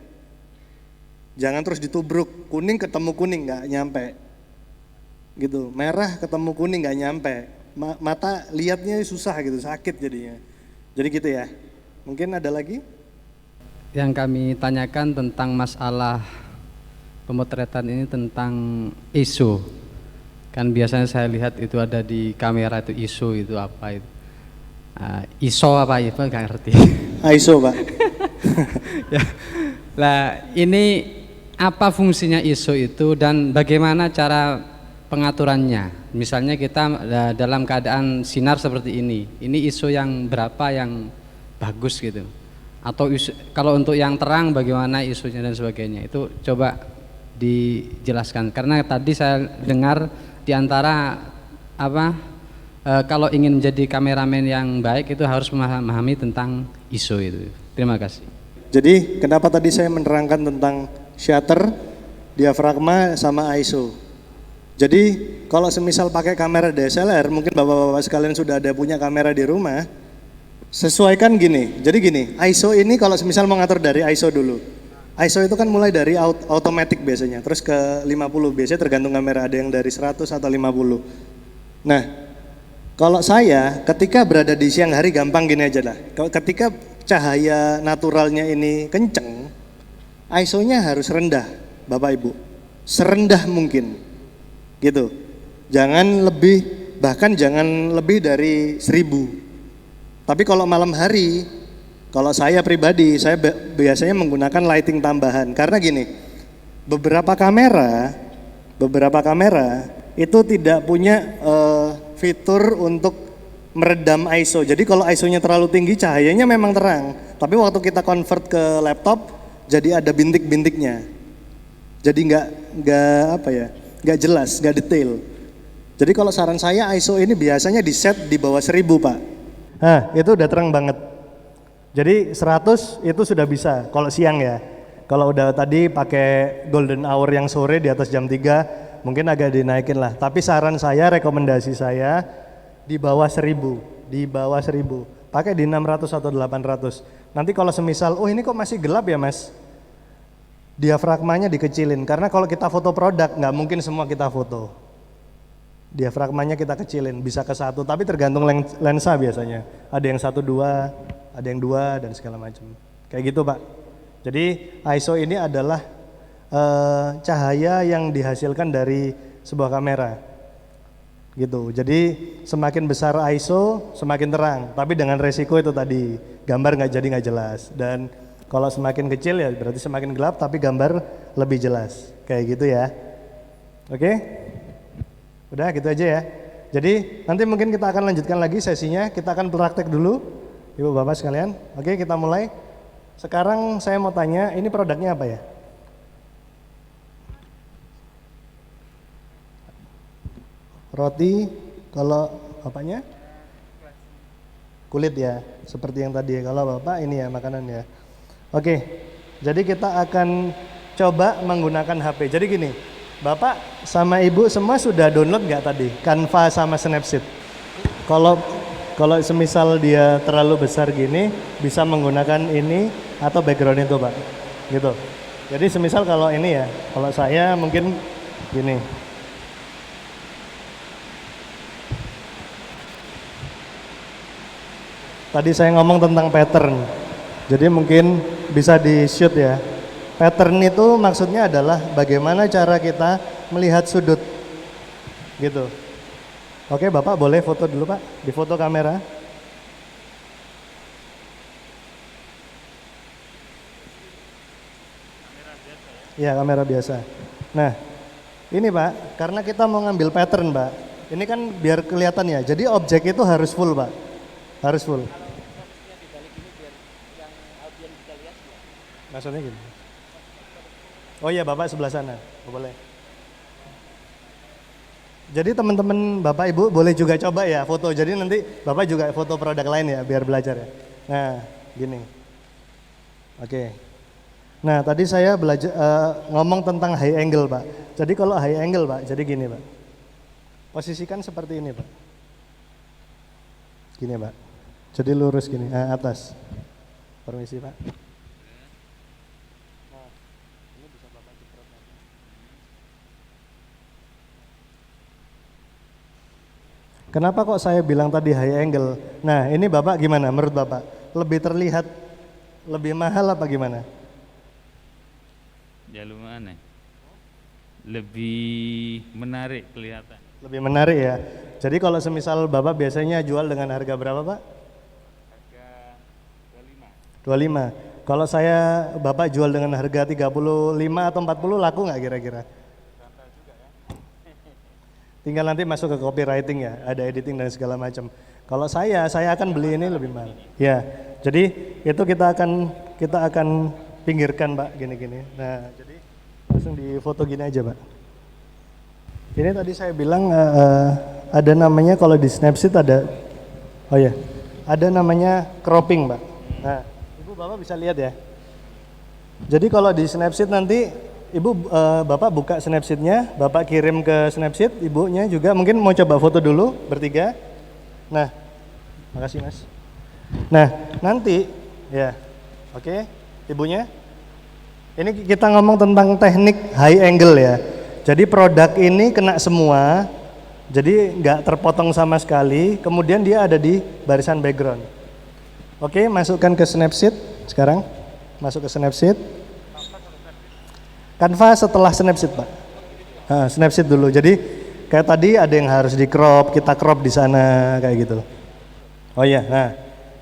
Jangan terus ditubruk, kuning ketemu kuning nggak nyampe. Gitu, merah ketemu kuning nggak nyampe. Mata lihatnya susah gitu, sakit jadinya. Jadi gitu ya. Mungkin ada lagi? Yang kami tanyakan tentang masalah pemotretan ini tentang ISO. Kan biasanya saya lihat itu ada di kamera itu ISO itu apa itu? ISO apa itu nggak ngerti. ISO Pak. Ya, Lah, ini apa fungsinya ISO itu dan bagaimana cara pengaturannya? Misalnya kita dalam keadaan sinar seperti ini ISO yang berapa yang bagus gitu? Atau kalau untuk yang terang bagaimana ISO-nya dan sebagainya? Itu coba dijelaskan. Karena tadi saya dengar di antara kalau ingin menjadi kameramen yang baik itu harus memahami tentang ISO itu. Terima kasih. Jadi kenapa tadi saya menerangkan tentang shutter, diafragma sama ISO. Jadi kalau semisal pakai kamera DSLR, mungkin bapak-bapak sekalian sudah ada punya kamera di rumah, sesuaikan gini. Jadi gini, ISO ini kalau semisal mau ngatur dari ISO dulu. ISO itu kan mulai dari automatic biasanya, terus ke 50 biasanya tergantung kamera, ada yang dari 100 atau 50. Nah, kalau saya ketika berada di siang hari gampang gini aja lah. Ketika cahaya naturalnya ini kenceng, ISO-nya harus rendah, Bapak Ibu. Serendah mungkin. Gitu. Jangan lebih, bahkan jangan lebih dari 1000. Tapi kalau malam hari, kalau saya pribadi, saya biasanya menggunakan lighting tambahan. Karena gini, beberapa kamera itu tidak punya fitur untuk meredam ISO. Jadi kalau ISO-nya terlalu tinggi, cahayanya memang terang. Tapi waktu kita convert ke laptop, jadi ada bintik-bintiknya. Jadi nggak jelas, nggak detail. Jadi kalau saran saya ISO ini biasanya di set di bawah 1000 Pak. Nah itu udah terang banget. Jadi 100 itu sudah bisa kalau siang ya. Kalau udah tadi pakai golden hour yang sore di atas jam 3 mungkin agak dinaikin lah. Tapi saran saya, rekomendasi saya di bawah 1000, pakai di 600 atau 800. Nanti kalau semisal, oh ini kok masih gelap ya mas, diafragmanya dikecilin, karena kalau kita foto produk nggak mungkin semua kita foto. Diafragmanya kita kecilin, bisa ke 1, tapi tergantung lensa biasanya. Ada yang 1, 2, ada yang 2 dan segala macam. Kayak gitu Pak. Jadi ISO ini adalah cahaya yang dihasilkan dari sebuah kamera. Gitu. Jadi semakin besar ISO semakin terang, tapi dengan resiko itu tadi gambar nggak jelas. Dan kalau semakin kecil ya berarti semakin gelap, tapi gambar lebih jelas. Kayak gitu ya. Oke? Udah gitu aja ya. Jadi nanti mungkin kita akan lanjutkan lagi sesinya. Kita akan praktek dulu, ibu bapak sekalian. Oke, kita mulai. Sekarang saya mau tanya, ini produknya apa ya? Roti, kalau bapaknya? Kulit ya, seperti yang tadi. Kalau bapak ini ya makanan ya. Oke, jadi kita akan coba menggunakan HP. Jadi gini, bapak sama ibu semua sudah download nggak tadi? Canva sama Snapseed. Kalau semisal dia terlalu besar gini, bisa menggunakan ini atau background itu pak. Gitu. Jadi semisal kalau ini ya, kalau saya mungkin gini. Tadi saya ngomong tentang pattern, jadi mungkin bisa di shoot ya. Pattern itu maksudnya adalah bagaimana cara kita melihat sudut, gitu. Oke bapak boleh foto dulu pak, di foto kamera. Ya kamera biasa. Nah ini pak, karena kita mau ngambil pattern pak, ini kan biar kelihatan ya, jadi objek itu harus full pak, harus full. Maksudnya gini. Oh iya bapak sebelah sana, boleh. Jadi teman-teman bapak ibu boleh juga coba ya foto. Jadi nanti bapak juga foto produk lain ya biar belajar ya. Nah gini. Oke. Nah tadi saya belajar ngomong tentang high angle pak. Jadi kalau high angle pak, jadi gini pak. Posisikan seperti ini pak. Gini pak. Jadi lurus gini, atas. Permisi pak. Kenapa kok saya bilang tadi high angle? Nah ini bapak gimana menurut bapak? Lebih terlihat, lebih mahal apa gimana? Ya lumayan, lebih menarik kelihatan. Lebih menarik ya. Jadi kalau semisal bapak biasanya jual dengan harga berapa pak? Harga 25. 25. Kalau saya Bapak jual dengan harga 35 atau 40 laku nggak kira-kira? Tinggal nanti masuk ke copywriting ya, ada editing dan segala macam. Kalau saya akan beli ini lebih mahal. Ya, jadi itu kita akan pinggirkan Pak, gini-gini. Nah, jadi langsung di foto gini aja Pak. Ini tadi saya bilang ada namanya kalau di Snapseed ada, oh ya, ada namanya cropping Pak. Nah, Ibu Bapak bisa lihat ya. Jadi kalau di Snapseed nanti Ibu Bapak buka Snapseed-nya, Bapak kirim ke Snapseed, Ibunya juga mungkin mau coba foto dulu bertiga. Nah, makasih Mas. Nah, nanti ya, oke, Ibunya. Ini kita ngomong tentang teknik high angle ya. Jadi produk ini kena semua, jadi nggak terpotong sama sekali. Kemudian dia ada di barisan background. Oke, masukkan ke Snapseed sekarang. Masuk ke Snapseed. Canva setelah Snapseed Pak. Nah, Snapseed dulu. Jadi kayak tadi ada yang harus di crop, kita crop di sana kayak gitu. Oh iya, nah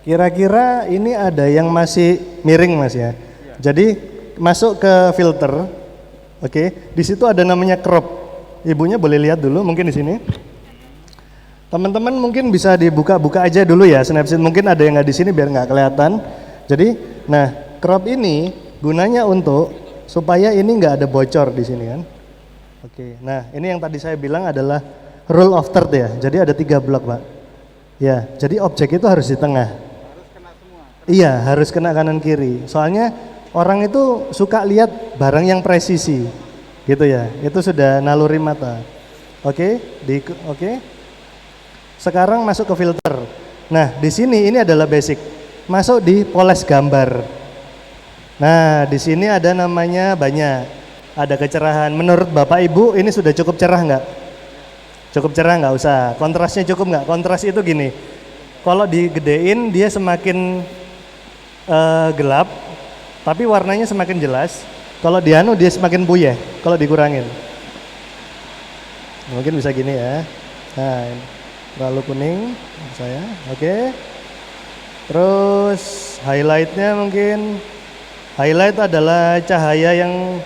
kira-kira ini ada yang masih miring Mas ya. Jadi masuk ke filter, oke. Di situ ada namanya crop. Ibunya boleh lihat dulu, mungkin di sini. Teman-teman mungkin bisa dibuka-buka aja dulu ya Snapseed. Mungkin ada yang nggak di sini biar nggak kelihatan. Jadi, nah crop ini gunanya untuk supaya ini nggak ada bocor di sini kan. Oke, nah ini yang tadi saya bilang adalah rule of third ya. Jadi ada 3 blok Pak. Ya, jadi objek itu harus di tengah. Harus kena semua. Iya, harus kena kanan kiri. Soalnya orang itu suka lihat barang yang presisi, gitu ya. Itu sudah naluri mata. Oke, oke. Sekarang masuk ke filter. Nah, di sini ini adalah basic. Masuk di poles gambar. Nah, di sini ada namanya banyak, ada kecerahan. Menurut Bapak Ibu ini sudah cukup cerah nggak? Cukup cerah nggak usah. Kontrasnya cukup nggak? Kontras itu gini, kalau digedein dia semakin gelap, tapi warnanya semakin jelas. Kalau dianu dia semakin puyeh. Kalau dikurangin, mungkin bisa gini ya. Nah, terlalu kuning saya. Oke. Terus highlightnya mungkin. Highlight adalah cahaya yang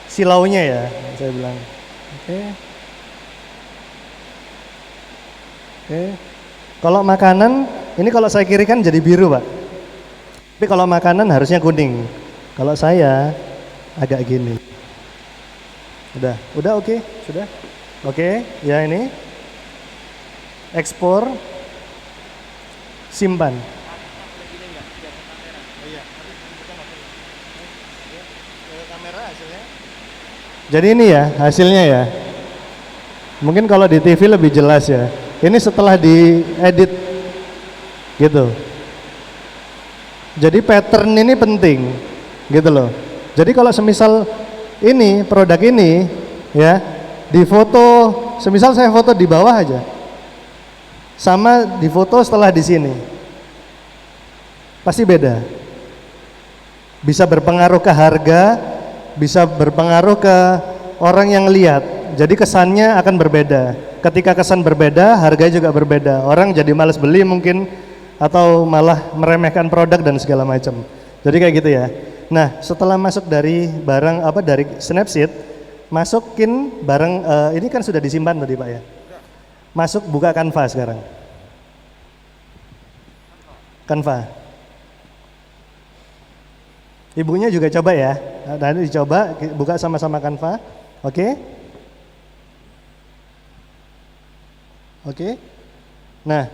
silaunya ya, saya bilang. Oke. Oke. Kalau makanan, ini kalau saya kiri kan jadi biru Pak. Tapi kalau makanan harusnya kuning. Kalau saya agak gini. Udah oke, sudah. Oke, ya ini. Ekspor. Simpan. Jadi ini ya hasilnya ya. Mungkin kalau di TV lebih jelas ya. Ini setelah diedit gitu. Jadi pattern ini penting gitu loh. Jadi kalau semisal ini produk ini ya di foto, semisal saya foto di bawah aja, sama di foto setelah di sini, pasti beda. Bisa berpengaruh ke harga, bisa berpengaruh ke orang yang lihat. Jadi kesannya akan berbeda. Ketika kesan berbeda, harga juga berbeda. Orang jadi malas beli mungkin, atau malah meremehkan produk dan segala macam. Jadi kayak gitu ya. Nah, setelah masuk dari barang dari Snapseed, masukin barang ini kan sudah disimpan tadi Pak ya. Masuk buka Canva sekarang. Canva. Ibunya juga coba ya. Nanti dicoba buka sama-sama Canva. Oke. Oke. Nah,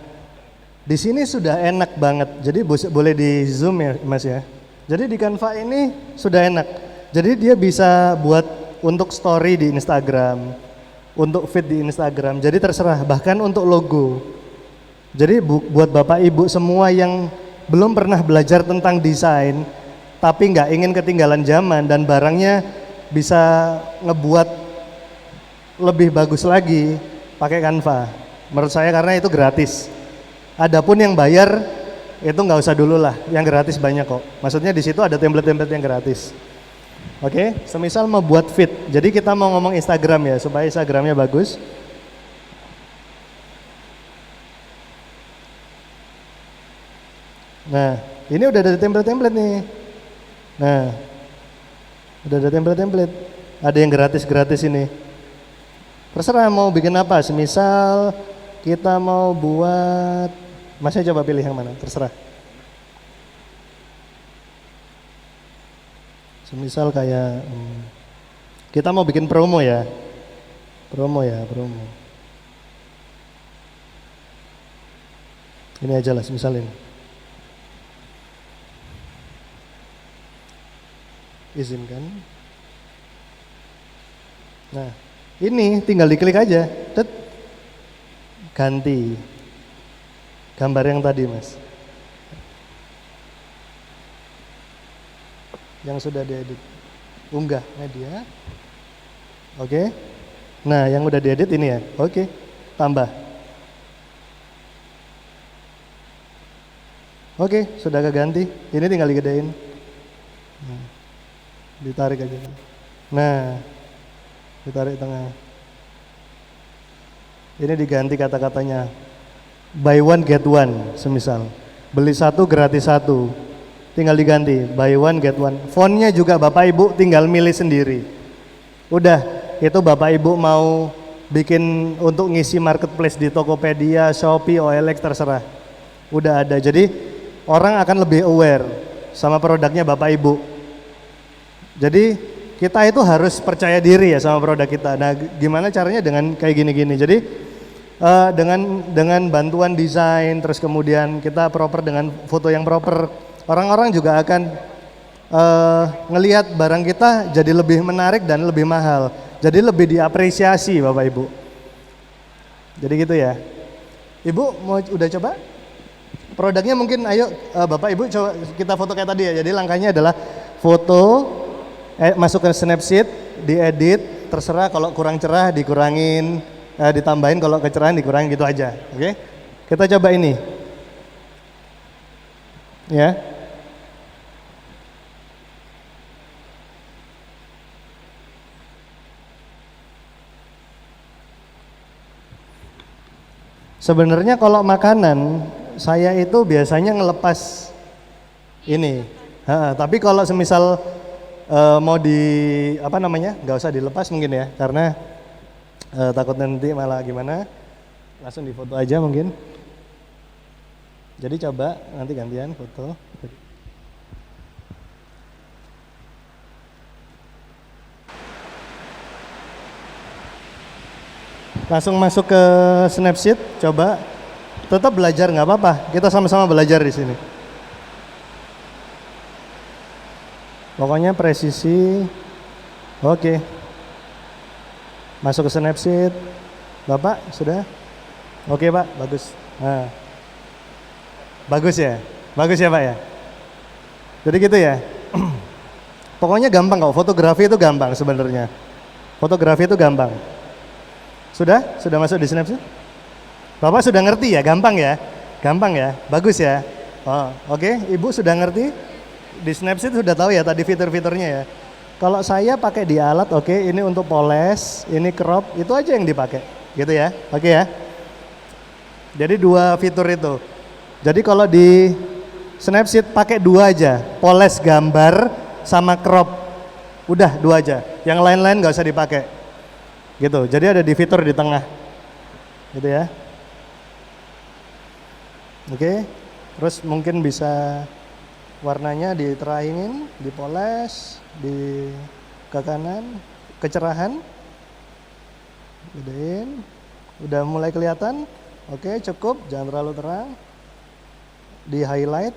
di sini sudah enak banget. Jadi boleh di zoom ya Mas ya. Jadi di Canva ini sudah enak. Jadi dia bisa buat untuk story di Instagram, untuk feed di Instagram. Jadi terserah, bahkan untuk logo. Jadi buat Bapak Ibu semua yang belum pernah belajar tentang desain, tapi nggak ingin ketinggalan zaman dan barangnya bisa ngebuat lebih bagus lagi, pakai Canva. Menurut saya karena itu gratis. Adapun yang bayar itu nggak usah dulu lah, yang gratis banyak kok. Maksudnya di situ ada template-template yang gratis. Oke, semisal mau buat feed, jadi kita mau ngomong Instagram ya, supaya Instagramnya bagus. Nah, ini udah ada template-template nih. Nah, udah ada template-template. Ada yang gratis-gratis ini. Terserah mau bikin apa. Semisal kita mau buat, Masnya coba pilih yang mana, terserah. Semisal kayak kita mau bikin promo ya. Promo. Ini aja lah, semisal ini. Izinkan. Nah, ini tinggal diklik aja. Tet. Ganti gambar yang tadi, Mas. Yang sudah diedit. Unggah media. Oke. Nah, yang udah diedit ini ya. Oke. Tambah. Oke, sudah keganti. Ini tinggal digedein. Nah, ditarik aja. Nah, ditarik tengah. Ini diganti kata-katanya. Buy one get one, semisal. Beli satu gratis satu. Tinggal diganti. Buy one get one. Fontnya juga Bapak Ibu tinggal milih sendiri. Udah, itu Bapak Ibu mau bikin untuk ngisi marketplace di Tokopedia, Shopee, OLX, terserah. Udah ada. Jadi orang akan lebih aware sama produknya Bapak Ibu. Jadi kita itu harus percaya diri ya sama produk kita. Nah, gimana caranya dengan kayak gini-gini. Jadi dengan bantuan desain, terus kemudian kita proper dengan foto yang proper, orang-orang juga akan ngelihat barang kita jadi lebih menarik dan lebih mahal. Jadi lebih diapresiasi Bapak Ibu. Jadi gitu ya. Ibu mau udah coba? Produknya mungkin ayo Bapak Ibu coba kita foto kayak tadi ya. Jadi langkahnya adalah foto, masuk ke Snapseed, diedit, terserah kalau kurang cerah dikurangin, ditambahin, kalau kecerahan dikurangin, gitu aja. Oke? Kita coba ini. Ya. Sebenarnya kalau makanan saya itu biasanya ngelepas ini, tapi kalau semisal mau di apa namanya, nggak usah dilepas mungkin ya, karena takut nanti malah gimana, langsung difoto aja mungkin. Jadi coba nanti gantian foto. Langsung masuk ke Snapseed, coba. Tetap belajar nggak apa-apa, kita sama-sama belajar di sini. Pokoknya presisi. Oke. Masuk ke Snapseed. Bapak sudah? Oke Pak, bagus. Nah. Bagus ya? Bagus ya Pak ya? Jadi gitu ya. Pokoknya gampang kok, fotografi itu gampang sebenarnya. Fotografi itu gampang. Sudah? Sudah masuk di Snapseed? Bapak sudah ngerti ya? Gampang ya? Gampang ya? Bagus ya? Oh, oke. Ibu sudah ngerti? Di Snapseed sudah tahu ya tadi fitur-fiturnya ya? Kalau saya pakai di alat, oke, ini untuk poles, ini crop, itu aja yang dipakai. Gitu ya? Oke ya? Jadi dua fitur itu. Jadi kalau di Snapseed pakai dua aja, poles gambar sama crop. Udah dua aja. Yang lain-lain nggak usah dipakai. Gitu. Jadi ada di fitur di tengah. Gitu ya. Oke, terus mungkin bisa warnanya diterangin, dipoles, di ke kanan, kecerahan, gedein, udah mulai kelihatan. Oke, cukup, jangan terlalu terang. Di highlight,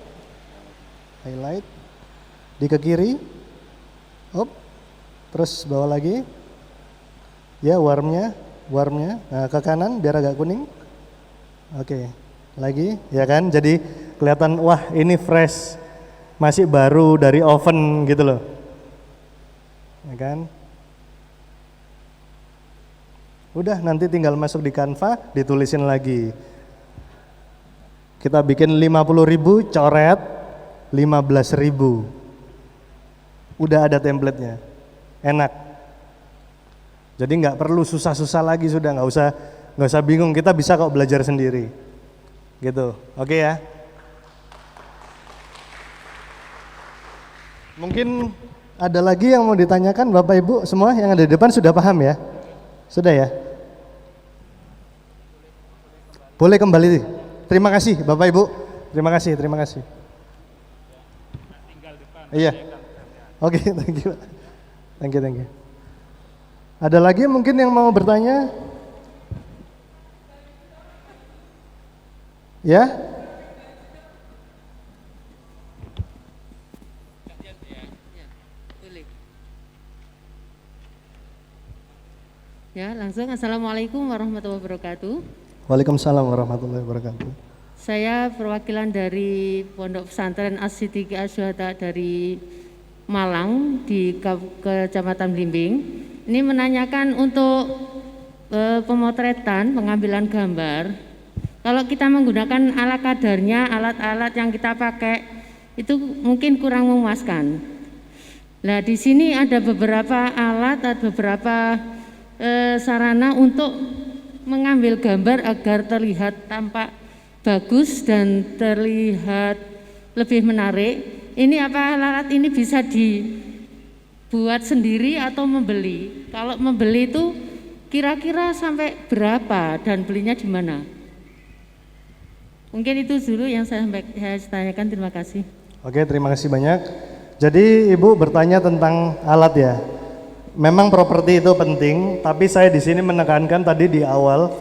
di ke kiri, terus bawah lagi, ya warmnya, nah ke kanan biar agak kuning. Oke. Lagi, ya kan? Jadi kelihatan, wah ini fresh, masih baru dari oven gitu loh, ya kan? Udah, nanti tinggal masuk di Canva, ditulisin lagi. Kita bikin 50.000, coret 15.000. Udah ada templatenya, enak. Jadi nggak perlu susah-susah lagi, sudah nggak usah bingung. Kita bisa kok belajar sendiri. Gitu, oke ya. Mungkin ada lagi yang mau ditanyakan Bapak Ibu semua yang ada di depan sudah paham ya? Sudah ya? Boleh kembali. Terima kasih Bapak Ibu. Terima kasih, terima kasih. Iya. Oke, thank you. Thank you, thank you. Ada lagi mungkin yang mau bertanya? Ya? Ya, langsung. Assalamualaikum warahmatullahi wabarakatuh. Waalaikumsalam warahmatullahi wabarakatuh. Saya perwakilan dari Pondok Pesantren As-Siddiqi Asyuhada dari Malang di Kecamatan Blimbing. Ini menanyakan untuk pemotretan, pengambilan gambar. Kalau kita menggunakan ala kadarnya, alat-alat yang kita pakai itu mungkin kurang memuaskan. Nah, di sini ada beberapa alat, ada beberapa sarana untuk mengambil gambar agar terlihat tampak bagus dan terlihat lebih menarik. Ini apa alat ini bisa dibuat sendiri atau membeli? Kalau membeli itu kira-kira sampai berapa dan belinya di mana? Mungkin itu dulu yang saya tanyakan. Terima kasih. Oke, terima kasih banyak. Jadi Ibu bertanya tentang alat ya. Memang properti itu penting, tapi saya di sini menekankan tadi di awal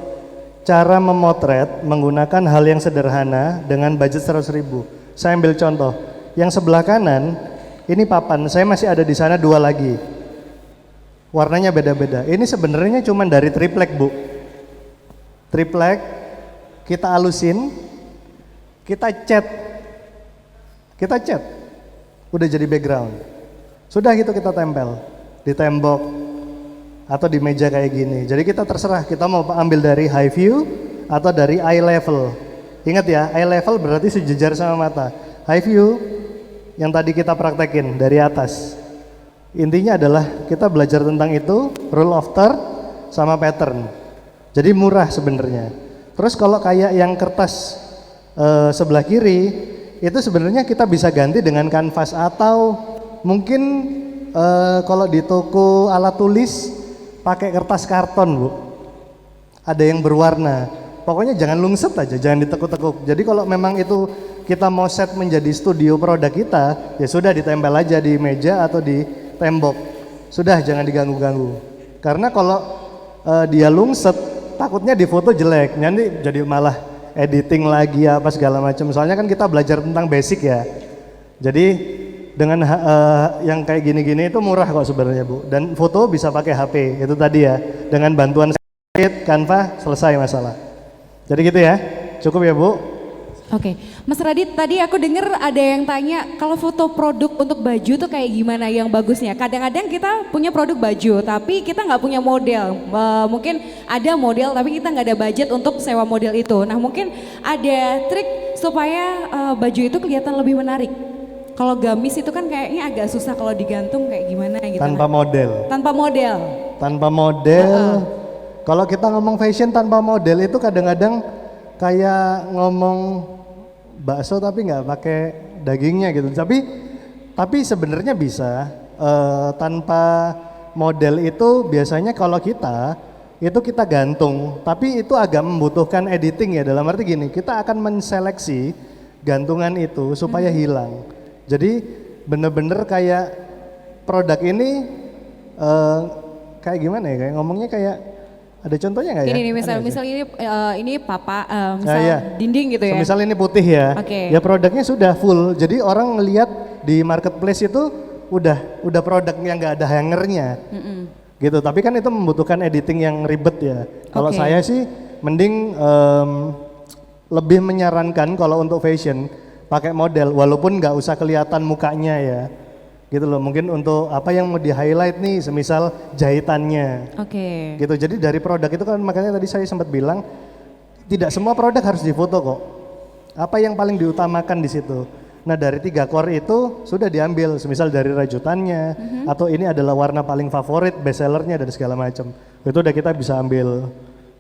cara memotret menggunakan hal yang sederhana dengan budget 100.000. Saya ambil contoh, yang sebelah kanan ini papan, saya masih ada di sana 2 lagi. Warnanya beda-beda. Ini sebenarnya cuma dari triplek, Bu. Triplek kita alusin, kita cat. Udah jadi background. Sudah gitu kita tempel di tembok atau di meja kayak gini. Jadi kita terserah kita mau ambil dari high view atau dari eye level. Ingat ya, eye level berarti sejajar sama mata. High view yang tadi kita praktekin dari atas. Intinya adalah kita belajar tentang itu, rule of third sama pattern. Jadi murah sebenarnya. Terus kalau kayak yang kertas sebelah kiri itu sebenarnya kita bisa ganti dengan kanvas atau mungkin kalau di toko alat tulis pakai kertas karton, Bu. Ada yang berwarna. Pokoknya jangan lungset aja, jangan ditekuk-tekuk. Jadi kalau memang itu kita mau set menjadi studio produk kita, ya sudah ditempel aja di meja atau di tembok. Sudah jangan diganggu-ganggu. Karena kalau dia lungset, takutnya di foto jelek. Nanti jadi malah editing lagi apa segala macam. Soalnya kan kita belajar tentang basic ya. Jadi dengan yang kayak gini-gini itu murah kok sebenarnya, Bu. Dan foto bisa pakai HP, itu tadi ya. Dengan bantuan Canva selesai masalah. Jadi gitu ya. Cukup ya, Bu. Oke, Mas Radit, tadi aku dengar ada yang tanya kalau foto produk untuk baju tuh kayak gimana yang bagusnya. Kadang-kadang kita punya produk baju, tapi kita nggak punya model. Mungkin ada model, tapi kita nggak ada budget untuk sewa model itu. Nah, mungkin ada trik supaya baju itu kelihatan lebih menarik. Kalau gamis itu kan kayaknya agak susah kalau digantung kayak gimana gitu. Tanpa model. Tanpa model. Tanpa model. Kalau kita ngomong fashion tanpa model itu kadang-kadang kayak ngomong bakso tapi nggak pakai dagingnya gitu. Tapi sebenarnya bisa tanpa model itu biasanya kalau kita itu kita gantung. Tapi itu agak membutuhkan editing ya, dalam arti gini, kita akan menseleksi gantungan itu supaya hilang. Jadi bener-bener kayak produk ini kayak gimana ya, kayak ngomongnya kayak ada contohnya nggak ya? Ini nih misal ini papa, misal dinding gitu ya. Misal ini putih ya, ya produknya sudah full. Jadi orang ngelihat di marketplace itu udah produk yang nggak ada hangernya, gitu. Tapi kan itu membutuhkan editing yang ribet ya. Kalau saya sih mending lebih menyarankan kalau untuk fashion pakai model, walaupun nggak usah kelihatan mukanya ya. Gitu loh, mungkin untuk apa yang mau di highlight nih, semisal jahitannya. Gitu, jadi dari produk itu kan makanya tadi saya sempat bilang tidak semua produk harus difoto kok. Apa yang paling diutamakan di situ. Nah dari 3 core itu sudah diambil, semisal dari rajutannya atau ini adalah warna paling favorit, best sellernya dan segala macam. Itu udah kita bisa ambil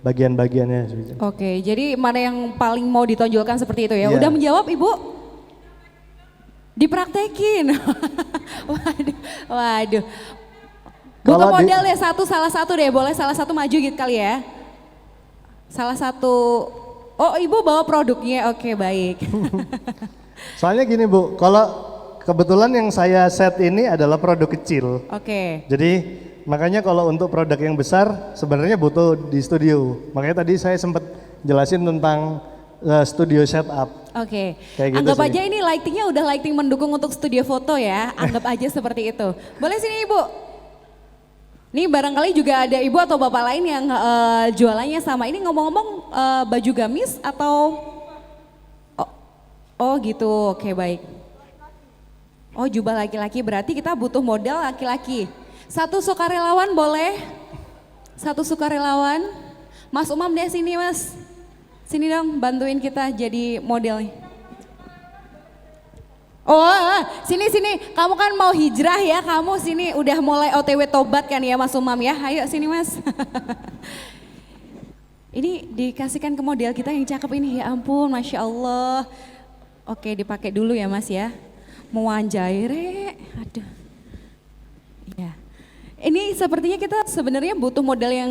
bagian-bagiannya. Jadi mana yang paling mau ditonjolkan seperti itu ya. Udah menjawab Ibu? Dipraktekin. Waduh, waduh. Butuh Kalau di- model deh salah satu deh, boleh salah satu maju gitu kali ya. Salah satu, oh ibu bawa produknya, oke baik. Soalnya gini Bu, kalau kebetulan yang saya set ini adalah produk kecil. Oke, Jadi makanya kalau untuk produk yang besar sebenarnya butuh di studio. Makanya tadi saya sempat jelasin tentang studio setup. oke. Kayak gitu Anggap sih. aja ini lightingnya udah lighting mendukung untuk studio foto ya, anggap aja seperti itu. Boleh sini ibu. Nih barangkali juga ada ibu atau bapak lain yang jualannya sama. Ini ngomong-ngomong baju gamis atau? Oh, oh gitu, oke baik. Oh jubah laki-laki, berarti kita butuh model laki-laki. Satu sukarelawan boleh? Satu sukarelawan. Mas Umam deh sini mas. Sini dong bantuin kita jadi modelnya. Oh sini, kamu kan mau hijrah ya, kamu sini udah mulai OTW tobat kan ya Mas Umam ya. Ayo sini mas. Ini dikasihkan ke model kita yang cakep ini, ya ampun Masya Allah. Oke dipakai dulu ya mas ya. Mewanjai re, aduh. Ya. Ini sepertinya kita sebenarnya butuh model yang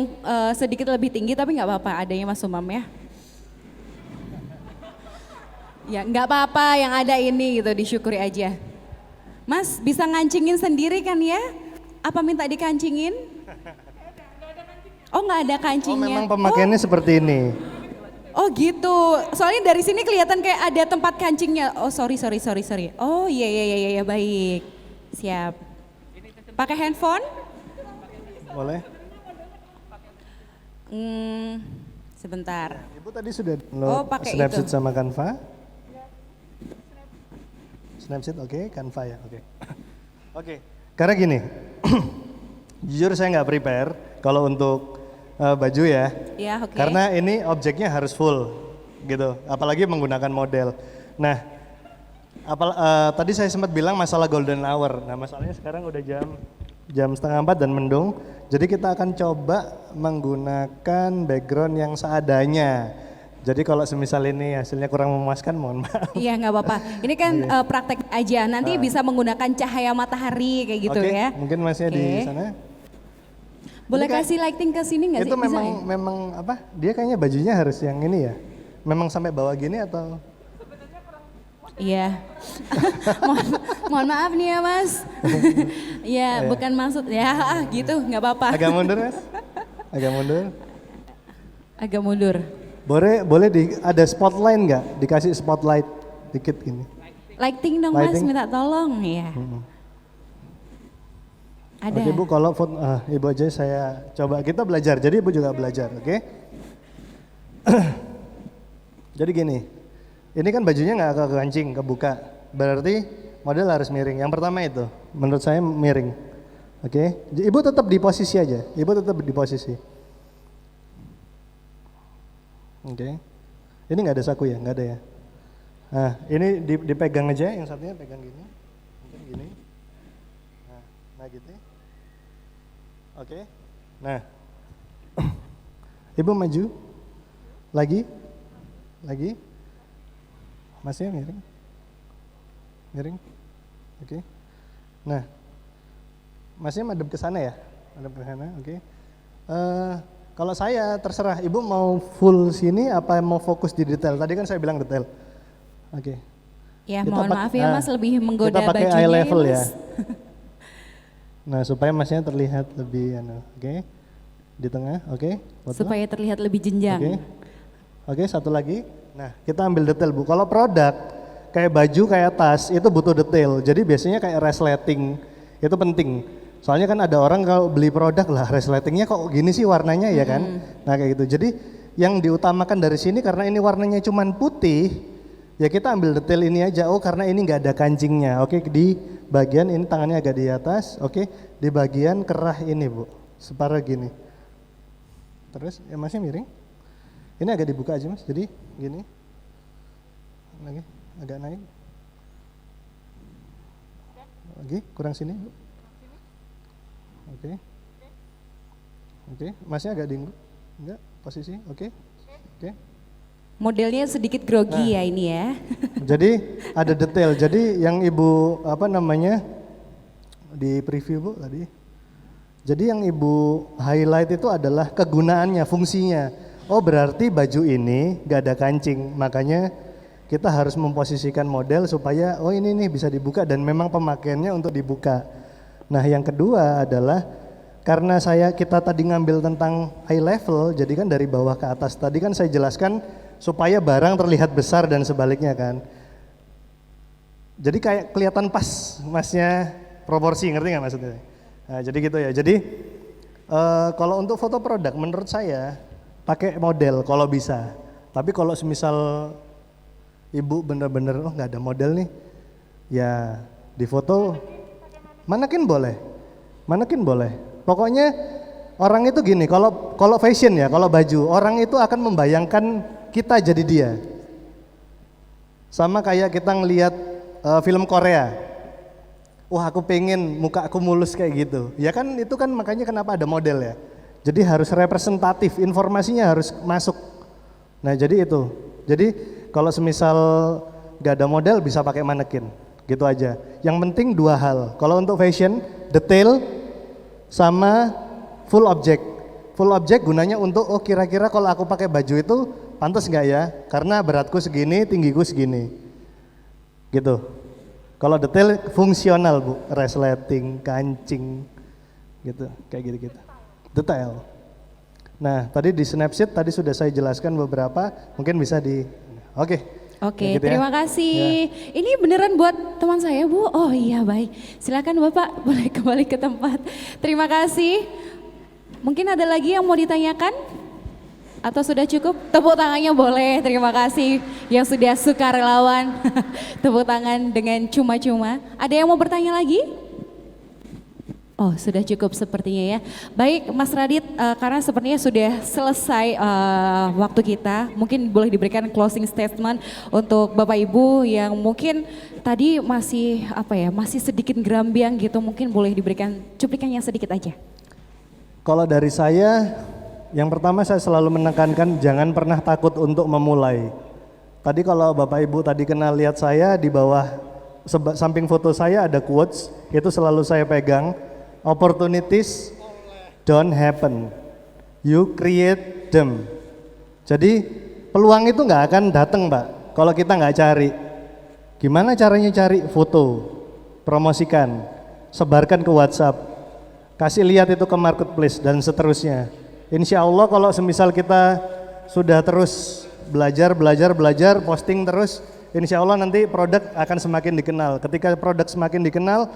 sedikit lebih tinggi tapi nggak apa-apa adanya Mas Umam ya. Ya nggak apa-apa yang ada ini gitu disyukuri aja. Mas bisa ngancingin sendiri kan ya? Apa minta dikancingin? Oh nggak ada Oh kancingnya. memang pemakaiannya seperti ini. Oh gitu, soalnya dari sini kelihatan kayak ada tempat kancingnya. Oh sorry. Oh iya baik, siap. Pakai handphone? Boleh? Sebentar. Ibu tadi sudah Oh, download pakai Snapseed itu. sama Canva? Snapseed oke, Canva ya oke. Oke, karena gini, jujur saya nggak prepare kalau untuk baju ya. Ya oke. Karena ini objeknya harus full gitu, apalagi menggunakan model. Nah, tadi saya sempat bilang masalah golden hour. Nah, masalahnya sekarang udah jam setengah 4 dan mendung. Jadi kita akan coba menggunakan background yang seadanya. Jadi kalau semisal ini hasilnya kurang memuaskan, mohon maaf. Iya nggak apa-apa. Ini kan praktek aja. Nanti bisa menggunakan cahaya matahari kayak gitu Oke, ya. mungkin masnya di Oke. sana. Boleh Ini kayak- kasih lighting ke sini nggak sih? Itu Bisa memang ya? memang apa? Dia kayaknya bajunya harus yang ini ya. Memang sampai bawah gini atau? Iya. mohon maaf nih ya mas. Iya bukan maksud ya gitu nggak apa-apa. Agak mundur mas? Agak mundur. Agak mundur. Boleh ada spotlight nggak? Dikasih spotlight dikit gini. Lighting dong mas, Lighting. minta tolong ya. Ada. Oke Bu, kalau Ibu aja saya coba. Kita belajar, jadi Ibu juga belajar, oke? Jadi gini, ini kan bajunya nggak kegancing, kebuka. Berarti model harus miring. Yang pertama itu, menurut saya miring. Oke, Ibu tetap di posisi aja. Ibu tetap di posisi. Oke, ini nggak ada saku ya, nggak ada ya. Nah, ini dipegang aja, yang satunya pegang gini, mungkin gini. Nah gitu. Oke. Nah, Ibu maju, lagi, masih miring, oke. Nah, masih madep ke sana ya, madep ke sana, oke. Kalau saya terserah, Ibu mau full sini apa mau fokus di detail? Tadi kan saya bilang detail, oke. Ya Kita mohon maaf ya mas, lebih menggoda kita pakai bajunya eye level ya ya. mas. Nah, supaya masnya terlihat lebih, oke. Di tengah, oke. Foto. Supaya terlihat lebih jenjang. Oke. Oke, satu lagi. Nah, kita ambil detail Bu. Kalau produk kayak baju, kayak tas itu butuh detail. Jadi biasanya kayak resleting itu penting. Soalnya kan ada orang kalau beli produk lah resletingnya kok gini sih warnanya ya kan. Nah kayak gitu. Jadi yang diutamakan dari sini karena ini warnanya cuman putih, ya kita ambil detail ini aja. Oh karena ini nggak ada kancingnya. Oke di bagian ini tangannya agak di atas. Oke di bagian kerah ini Bu, separuh gini. Terus ya masih miring. Ini agak dibuka aja mas. Jadi gini. Lagi agak naik. Lagi kurang sini Bu. Oke. Oke, masnya agak dingin. Enggak, posisi. Oke. Oke. Modelnya sedikit grogi ya ini ya. Jadi ada detail. Jadi yang Ibu apa namanya di preview Bu tadi. Jadi yang Ibu highlight itu adalah kegunaannya, fungsinya. Oh berarti baju ini gak ada kancing, makanya kita harus memposisikan model supaya oh ini nih bisa dibuka dan memang pemakaiannya untuk dibuka. Nah yang kedua adalah karena kita tadi ngambil tentang high level, jadi kan dari bawah ke atas. Tadi kan saya jelaskan supaya barang terlihat besar dan sebaliknya kan. Jadi kayak kelihatan pas masnya proporsi, ngerti nggak maksudnya? Nah, jadi gitu ya. Jadi kalau untuk foto produk menurut saya pakai model kalau bisa. Tapi kalau semisal Ibu bener-bener oh nggak ada model nih, ya di foto manekin boleh, manekin boleh. Pokoknya orang itu gini, kalau fashion ya, kalau baju, orang itu akan membayangkan kita jadi dia. Sama kayak kita ngelihat film Korea. Wah aku pengen muka aku mulus kayak gitu. Ya kan itu kan makanya kenapa ada model ya. Jadi harus representatif, informasinya harus masuk. Nah jadi itu. Jadi kalau semisal gak ada model bisa pakai manekin, gitu aja. Yang penting dua hal. Kalau untuk fashion, detail sama full object. Full object gunanya untuk oh kira-kira kalau aku pakai baju itu pantas nggak ya? Karena beratku segini, tinggiku segini. Gitu. Kalau detail fungsional Bu, resleting, kancing, gitu, kayak gitu-gitu. Detail. Nah tadi di Snapseed tadi sudah saya jelaskan beberapa, mungkin bisa di, oke. Oke, Gitu ya. terima kasih. Ini beneran buat teman saya, Bu? Oh iya, baik. Silakan Bapak, boleh kembali ke tempat. Terima kasih. Mungkin ada lagi yang mau ditanyakan? Atau sudah cukup? Tepuk tangannya boleh, terima kasih. Yang sudah sukarelawan, tepuk tangan dengan cuma-cuma. Ada yang mau bertanya lagi? Oh sudah cukup sepertinya ya. Baik Mas Radit, karena sepertinya sudah selesai waktu kita, mungkin boleh diberikan closing statement untuk Bapak Ibu yang mungkin tadi masih masih sedikit gerambiang gitu, mungkin boleh diberikan cuplikannya sedikit aja. Kalau dari saya, yang pertama saya selalu menekankan jangan pernah takut untuk memulai. Tadi kalau Bapak Ibu tadi kenal lihat saya di bawah samping foto saya ada quotes, itu selalu saya pegang. Opportunities don't happen, you create them. Jadi peluang itu nggak akan datang Pak, kalau kita nggak cari. Gimana caranya cari? Foto, promosikan, sebarkan ke WhatsApp, kasih lihat itu ke marketplace dan seterusnya. Insya Allah kalau semisal kita sudah terus belajar, posting terus, insya Allah nanti produk akan semakin dikenal. Ketika produk semakin dikenal,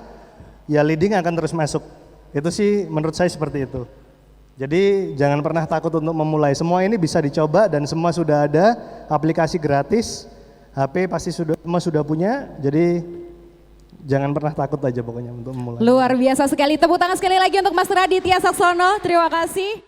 ya leading akan terus masuk. Itu sih menurut saya seperti itu. Jadi jangan pernah takut untuk memulai. Semua ini bisa dicoba dan semua sudah ada, aplikasi gratis, HP pasti semua sudah punya. Jadi jangan pernah takut aja pokoknya untuk memulai. Luar biasa sekali, tepuk tangan sekali lagi untuk Mas Raditya Saksono, terima kasih.